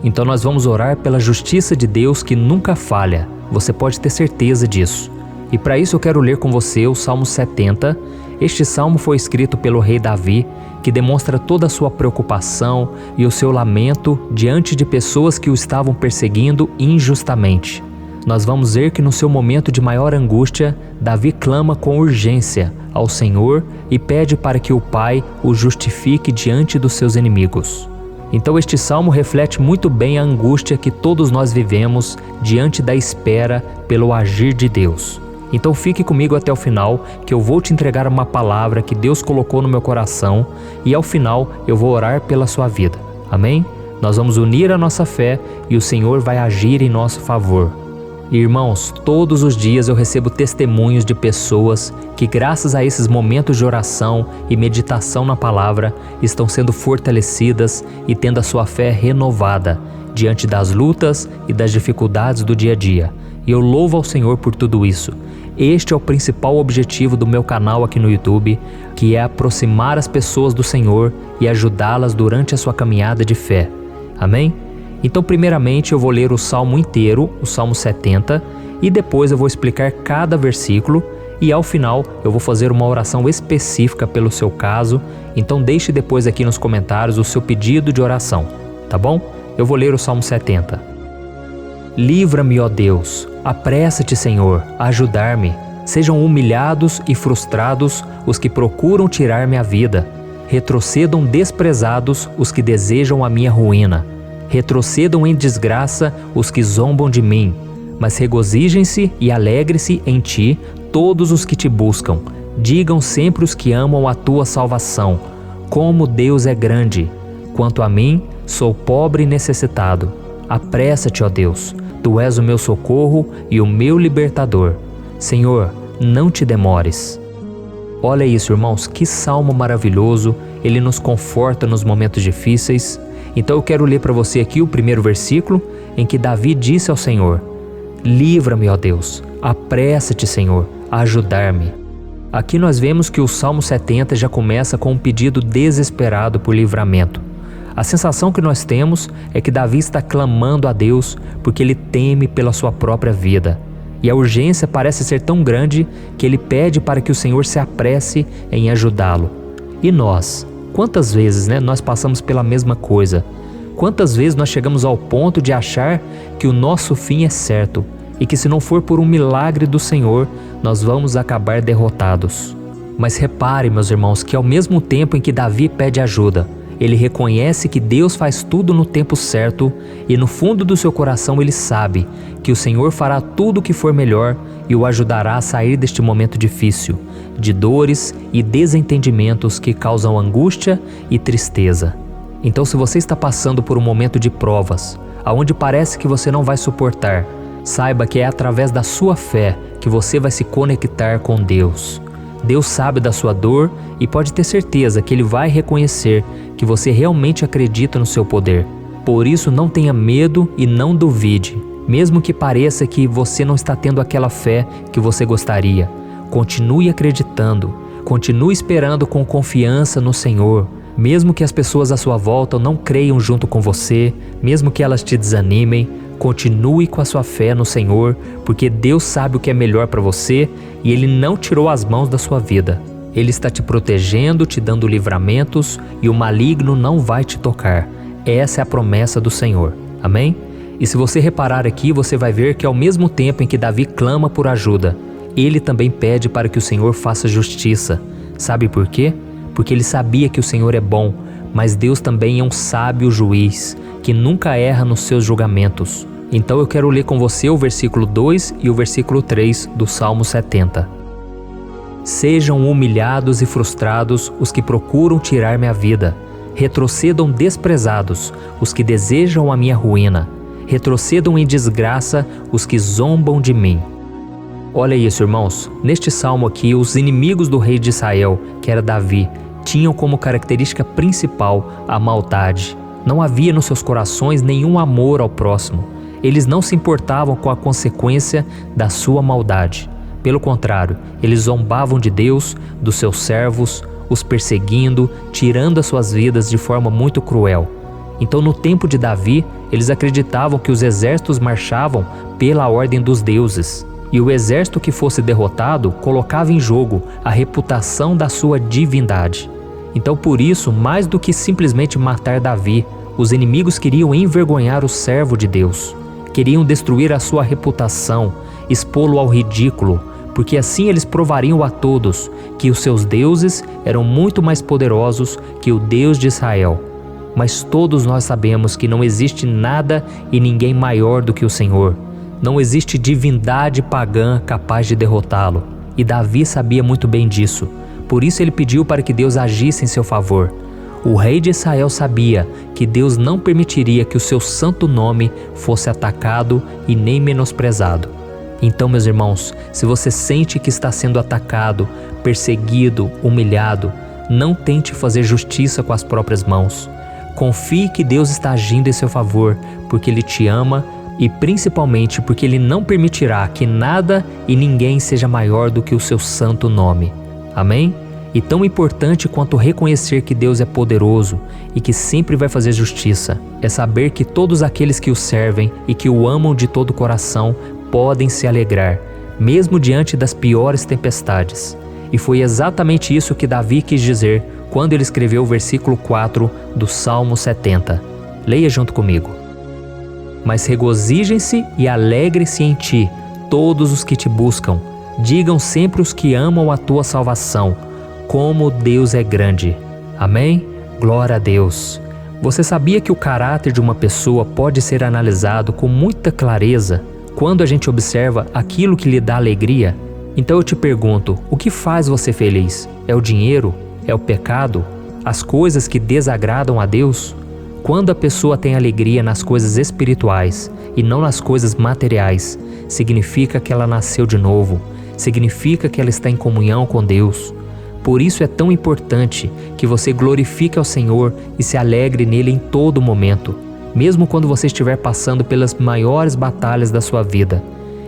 Então nós vamos orar pela justiça de Deus que nunca falha, você pode ter certeza disso. E para isso eu quero ler com você o Salmo 70. Este salmo foi escrito pelo rei Davi, que demonstra toda a sua preocupação e o seu lamento diante de pessoas que o estavam perseguindo injustamente. Nós vamos ver que no seu momento de maior angústia, Davi clama com urgência ao Senhor e pede para que o Pai o justifique diante dos seus inimigos. Então este salmo reflete muito bem a angústia que todos nós vivemos diante da espera pelo agir de Deus. Então fique comigo até o final, que eu vou te entregar uma palavra que Deus colocou no meu coração e ao final eu vou orar pela sua vida. Amém? Nós vamos unir a nossa fé e o Senhor vai agir em nosso favor. Irmãos, todos os dias eu recebo testemunhos de pessoas que, graças a esses momentos de oração e meditação na palavra, estão sendo fortalecidas e tendo a sua fé renovada diante das lutas e das dificuldades do dia a dia. E eu louvo ao Senhor por tudo isso. Este é o principal objetivo do meu canal aqui no YouTube, que é aproximar as pessoas do Senhor e ajudá-las durante a sua caminhada de fé. Amém? Então, primeiramente, eu vou ler o Salmo inteiro, o Salmo 70, e depois eu vou explicar cada versículo e ao final eu vou fazer uma oração específica pelo seu caso. Então deixe depois aqui nos comentários o seu pedido de oração, tá bom? Eu vou ler o Salmo 70. Livra-me, ó Deus, apressa-te, Senhor, a ajudar-me. Sejam humilhados e frustrados os que procuram tirar-me a vida. Retrocedam desprezados os que desejam a minha ruína. Retrocedam em desgraça os que zombam de mim, mas regozijem-se e alegrem-se em ti todos os que te buscam. Digam sempre os que amam a tua salvação, como Deus é grande. Quanto a mim, sou pobre e necessitado. Apressa-te, ó Deus, tu és o meu socorro e o meu libertador. Senhor, não te demores. Olha isso, irmãos, que salmo maravilhoso, ele nos conforta nos momentos difíceis. Então eu quero ler para você aqui o primeiro versículo, em que Davi disse ao Senhor: livra-me, ó Deus, apressa-te, Senhor, a ajudar-me. Aqui nós vemos que o Salmo 70 já começa com um pedido desesperado por livramento. A sensação que nós temos é que Davi está clamando a Deus porque ele teme pela sua própria vida. E a urgência parece ser tão grande que ele pede para que o Senhor se apresse em ajudá-lo. E nós? Quantas vezes nós passamos pela mesma coisa? Quantas vezes nós chegamos ao ponto de achar que o nosso fim é certo e que se não for por um milagre do Senhor, nós vamos acabar derrotados? Mas repare, meus irmãos, que ao mesmo tempo em que Davi pede ajuda, ele reconhece que Deus faz tudo no tempo certo e no fundo do seu coração ele sabe que o Senhor fará tudo o que for melhor e o ajudará a sair deste momento difícil, de dores e desentendimentos que causam angústia e tristeza. Então, se você está passando por um momento de provas, aonde parece que você não vai suportar, saiba que é através da sua fé que você vai se conectar com Deus. Deus sabe da sua dor e pode ter certeza que Ele vai reconhecer que você realmente acredita no seu poder. Por isso, não tenha medo e não duvide, mesmo que pareça que você não está tendo aquela fé que você gostaria. Continue acreditando, continue esperando com confiança no Senhor. Mesmo que as pessoas à sua volta não creiam junto com você, mesmo que elas te desanimem, continue com a sua fé no Senhor, porque Deus sabe o que é melhor para você e Ele não tirou as mãos da sua vida. Ele está te protegendo, te dando livramentos e o maligno não vai te tocar. Essa é a promessa do Senhor. Amém? E se você reparar aqui, você vai ver que ao mesmo tempo em que Davi clama por ajuda, ele também pede para que o Senhor faça justiça. Sabe por quê? Porque ele sabia que o Senhor é bom, mas Deus também é um sábio juiz, que nunca erra nos seus julgamentos. Então eu quero ler com você o versículo 2 e o versículo 3 do Salmo 70. Sejam humilhados e frustrados os que procuram tirar minha vida. Retrocedam desprezados os que desejam a minha ruína. Retrocedam em desgraça os que zombam de mim. Olha isso, irmãos. Neste salmo aqui, os inimigos do rei de Israel, que era Davi, tinham como característica principal a maldade. Não havia nos seus corações nenhum amor ao próximo. Eles não se importavam com a consequência da sua maldade. Pelo contrário, eles zombavam de Deus, dos seus servos, os perseguindo, tirando as suas vidas de forma muito cruel. Então, no tempo de Davi, eles acreditavam que os exércitos marchavam pela ordem dos deuses. E o exército que fosse derrotado colocava em jogo a reputação da sua divindade. Então, por isso, mais do que simplesmente matar Davi, os inimigos queriam envergonhar o servo de Deus. Queriam destruir a sua reputação, expô-lo ao ridículo, porque assim eles provariam a todos que os seus deuses eram muito mais poderosos que o Deus de Israel. Mas todos nós sabemos que não existe nada e ninguém maior do que o Senhor. Não existe divindade pagã capaz de derrotá-lo. E Davi sabia muito bem disso. Por isso ele pediu para que Deus agisse em seu favor. O rei de Israel sabia que Deus não permitiria que o seu santo nome fosse atacado e nem menosprezado. Então, meus irmãos, se você sente que está sendo atacado, perseguido, humilhado, não tente fazer justiça com as próprias mãos. Confie que Deus está agindo em seu favor, porque Ele te ama e principalmente porque Ele não permitirá que nada e ninguém seja maior do que o seu santo nome. Amém? E tão importante quanto reconhecer que Deus é poderoso e que sempre vai fazer justiça, é saber que todos aqueles que o servem e que o amam de todo o coração podem se alegrar, mesmo diante das piores tempestades. E foi exatamente isso que Davi quis dizer quando ele escreveu o versículo 4 do Salmo 70. Leia junto comigo. Mas regozijem-se e alegrem-se em ti, todos os que te buscam. Digam sempre os que amam a tua salvação, como Deus é grande. Amém? Glória a Deus. Você sabia que o caráter de uma pessoa pode ser analisado com muita clareza quando a gente observa aquilo que lhe dá alegria? Então eu te pergunto, o que faz você feliz? É o dinheiro? É o pecado? As coisas que desagradam a Deus? Quando a pessoa tem alegria nas coisas espirituais e não nas coisas materiais, significa que ela nasceu de novo, significa que ela está em comunhão com Deus. Por isso é tão importante que você glorifique ao Senhor e se alegre nele em todo momento, mesmo quando você estiver passando pelas maiores batalhas da sua vida.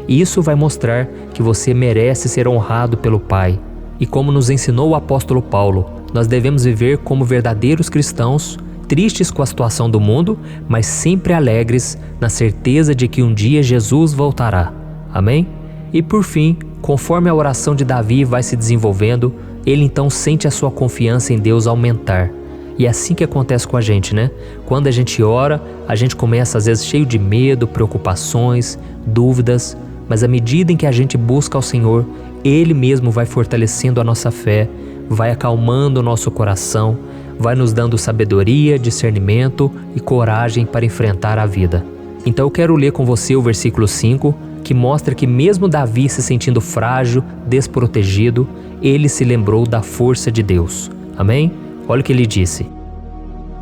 Isso vai mostrar que você merece ser honrado pelo Pai. E como nos ensinou o apóstolo Paulo, nós devemos viver como verdadeiros cristãos, tristes com a situação do mundo, mas sempre alegres na certeza de que um dia Jesus voltará. Amém? E por fim, conforme a oração de Davi vai se desenvolvendo, ele então sente a sua confiança em Deus aumentar. E é assim que acontece com a gente, né? Quando a gente ora, a gente começa às vezes cheio de medo, preocupações, dúvidas, mas à medida em que a gente busca ao Senhor, Ele mesmo vai fortalecendo a nossa fé, vai acalmando o nosso coração, vai nos dando sabedoria, discernimento e coragem para enfrentar a vida. Então eu quero ler com você o versículo 5, que mostra que mesmo Davi se sentindo frágil, desprotegido, ele se lembrou da força de Deus. Amém? Olha o que ele disse: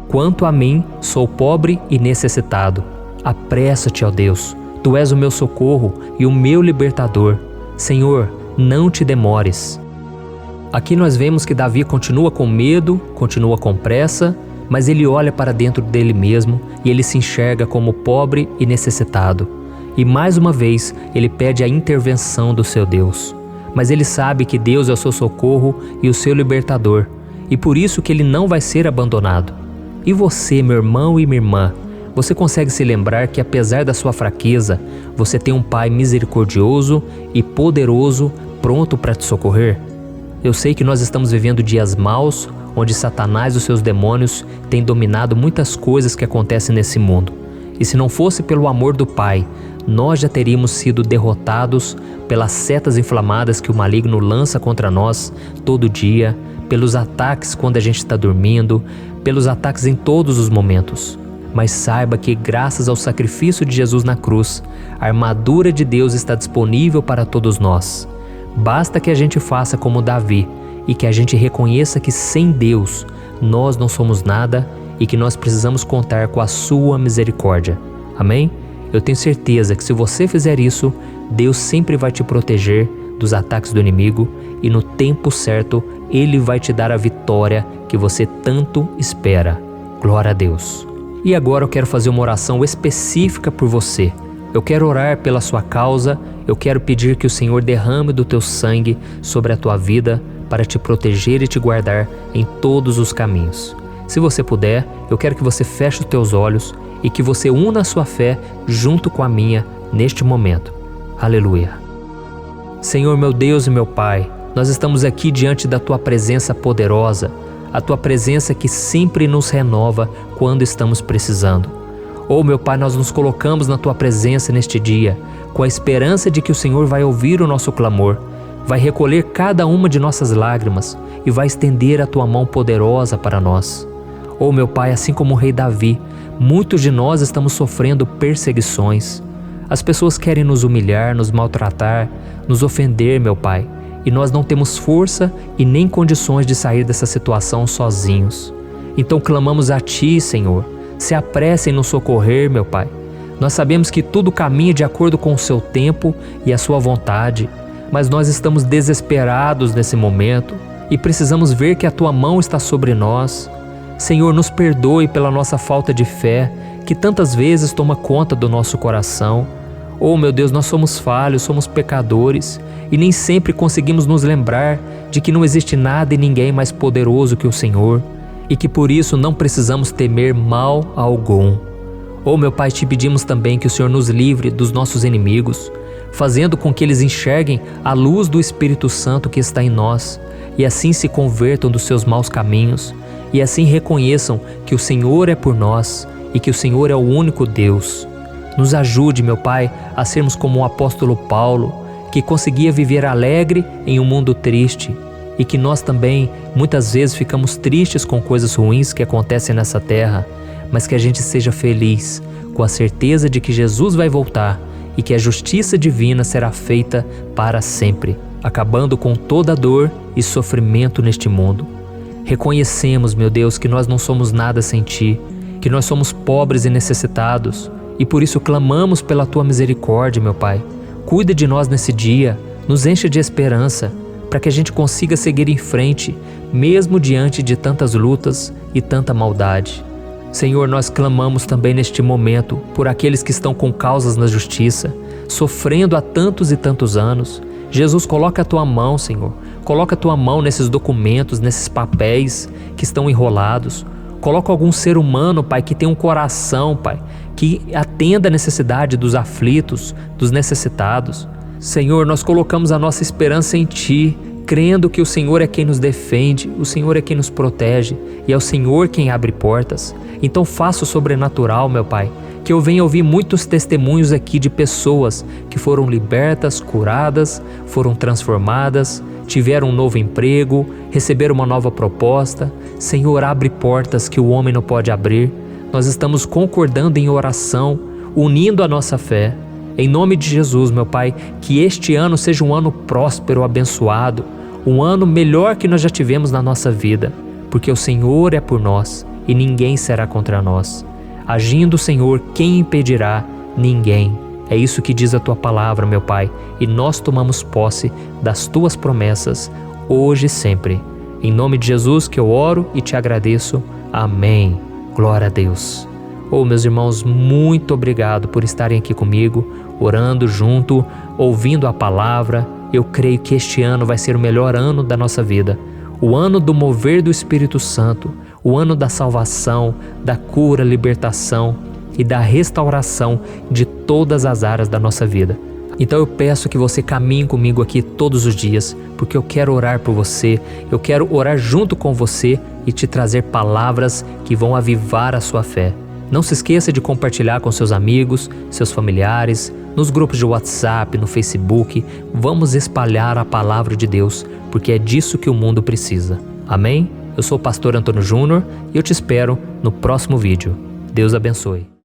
quanto a mim, sou pobre e necessitado. Apressa-te, ó Deus, tu és o meu socorro e o meu libertador. Senhor, não te demores. Aqui nós vemos que Davi continua com medo, continua com pressa, mas ele olha para dentro dele mesmo e ele se enxerga como pobre e necessitado. E mais uma vez ele pede a intervenção do seu Deus. Mas ele sabe que Deus é o seu socorro e o seu libertador, e por isso que ele não vai ser abandonado. E você, meu irmão e minha irmã, você consegue se lembrar que apesar da sua fraqueza, você tem um Pai misericordioso e poderoso pronto para te socorrer? Eu sei que nós estamos vivendo dias maus, onde Satanás e os seus demônios têm dominado muitas coisas que acontecem nesse mundo. E se não fosse pelo amor do Pai, nós já teríamos sido derrotados pelas setas inflamadas que o maligno lança contra nós todo dia, pelos ataques quando a gente está dormindo, pelos ataques em todos os momentos. Mas saiba que graças ao sacrifício de Jesus na cruz, a armadura de Deus está disponível para todos nós. Basta que a gente faça como Davi e que a gente reconheça que sem Deus nós não somos nada e que nós precisamos contar com a sua misericórdia. Amém? Eu tenho certeza que se você fizer isso, Deus sempre vai te proteger dos ataques do inimigo e no tempo certo Ele vai te dar a vitória que você tanto espera. Glória a Deus. E agora eu quero fazer uma oração específica por você. Eu quero orar pela sua causa, eu quero pedir que o Senhor derrame do teu sangue sobre a tua vida para te proteger e te guardar em todos os caminhos. Se você puder, eu quero que você feche os teus olhos e que você una a sua fé junto com a minha neste momento. Aleluia. Senhor, meu Deus e meu Pai, nós estamos aqui diante da Tua presença poderosa, a Tua presença que sempre nos renova quando estamos precisando. Oh, meu Pai, nós nos colocamos na Tua presença neste dia, com a esperança de que o Senhor vai ouvir o nosso clamor, vai recolher cada uma de nossas lágrimas e vai estender a Tua mão poderosa para nós. Oh, meu Pai, assim como o rei Davi, muitos de nós estamos sofrendo perseguições. As pessoas querem nos humilhar, nos maltratar, nos ofender, meu Pai, e nós não temos força e nem condições de sair dessa situação sozinhos. Então clamamos a Ti, Senhor, se apresse em nos socorrer, meu Pai. Nós sabemos que tudo caminha de acordo com o Seu tempo e a Sua vontade, mas nós estamos desesperados nesse momento e precisamos ver que a Tua mão está sobre nós. Senhor, nos perdoe pela nossa falta de fé, que tantas vezes toma conta do nosso coração. Oh, meu Deus, nós somos falhos, somos pecadores e nem sempre conseguimos nos lembrar de que não existe nada e ninguém mais poderoso que o Senhor e que por isso não precisamos temer mal algum. Oh, meu Pai, te pedimos também que o Senhor nos livre dos nossos inimigos, fazendo com que eles enxerguem a luz do Espírito Santo que está em nós e assim se convertam dos seus maus caminhos e assim reconheçam que o Senhor é por nós e que o Senhor é o único Deus. Nos ajude, meu Pai, a sermos como o apóstolo Paulo, que conseguia viver alegre em um mundo triste e que nós também muitas vezes ficamos tristes com coisas ruins que acontecem nessa terra, mas que a gente seja feliz com a certeza de que Jesus vai voltar e que a justiça divina será feita para sempre, acabando com toda dor e sofrimento neste mundo. Reconhecemos, meu Deus, que nós não somos nada sem Ti, que nós somos pobres e necessitados, e por isso clamamos pela Tua misericórdia, meu Pai. Cuida de nós nesse dia, nos encha de esperança, para que a gente consiga seguir em frente, mesmo diante de tantas lutas e tanta maldade. Senhor, nós clamamos também neste momento por aqueles que estão com causas na justiça, sofrendo há tantos e tantos anos. Jesus, coloca a Tua mão, Senhor. Coloca a Tua mão nesses documentos, nesses papéis que estão enrolados. Coloca algum ser humano, Pai, que tem um coração, Pai, que atenda a necessidade dos aflitos, dos necessitados. Senhor, nós colocamos a nossa esperança em Ti, crendo que o Senhor é quem nos defende, o Senhor é quem nos protege e é o Senhor quem abre portas. Então faça o sobrenatural, meu Pai, que eu venha ouvir muitos testemunhos aqui de pessoas que foram libertas, curadas, foram transformadas, tiveram um novo emprego, receberam uma nova proposta. Senhor, abre portas que o homem não pode abrir. Nós estamos concordando em oração, unindo a nossa fé. Em nome de Jesus, meu Pai, que este ano seja um ano próspero, abençoado, um ano melhor que nós já tivemos na nossa vida, porque o Senhor é por nós e ninguém será contra nós. Agindo o Senhor, quem impedirá? Ninguém. É isso que diz a Tua palavra, meu Pai, e nós tomamos posse das Tuas promessas, hoje e sempre. Em nome de Jesus que eu oro e te agradeço. Amém. Glória a Deus. Meus irmãos, muito obrigado por estarem aqui comigo, orando junto, ouvindo a palavra. Eu creio que este ano vai ser o melhor ano da nossa vida. O ano do mover do Espírito Santo, o ano da salvação, da cura, libertação e da restauração de todas as áreas da nossa vida. Então eu peço que você caminhe comigo aqui todos os dias, porque eu quero orar por você, eu quero orar junto com você e te trazer palavras que vão avivar a sua fé. Não se esqueça de compartilhar com seus amigos, seus familiares, nos grupos de WhatsApp, no Facebook. Vamos espalhar a palavra de Deus, porque é disso que o mundo precisa. Amém? Eu sou o pastor Antônio Júnior e eu te espero no próximo vídeo. Deus abençoe.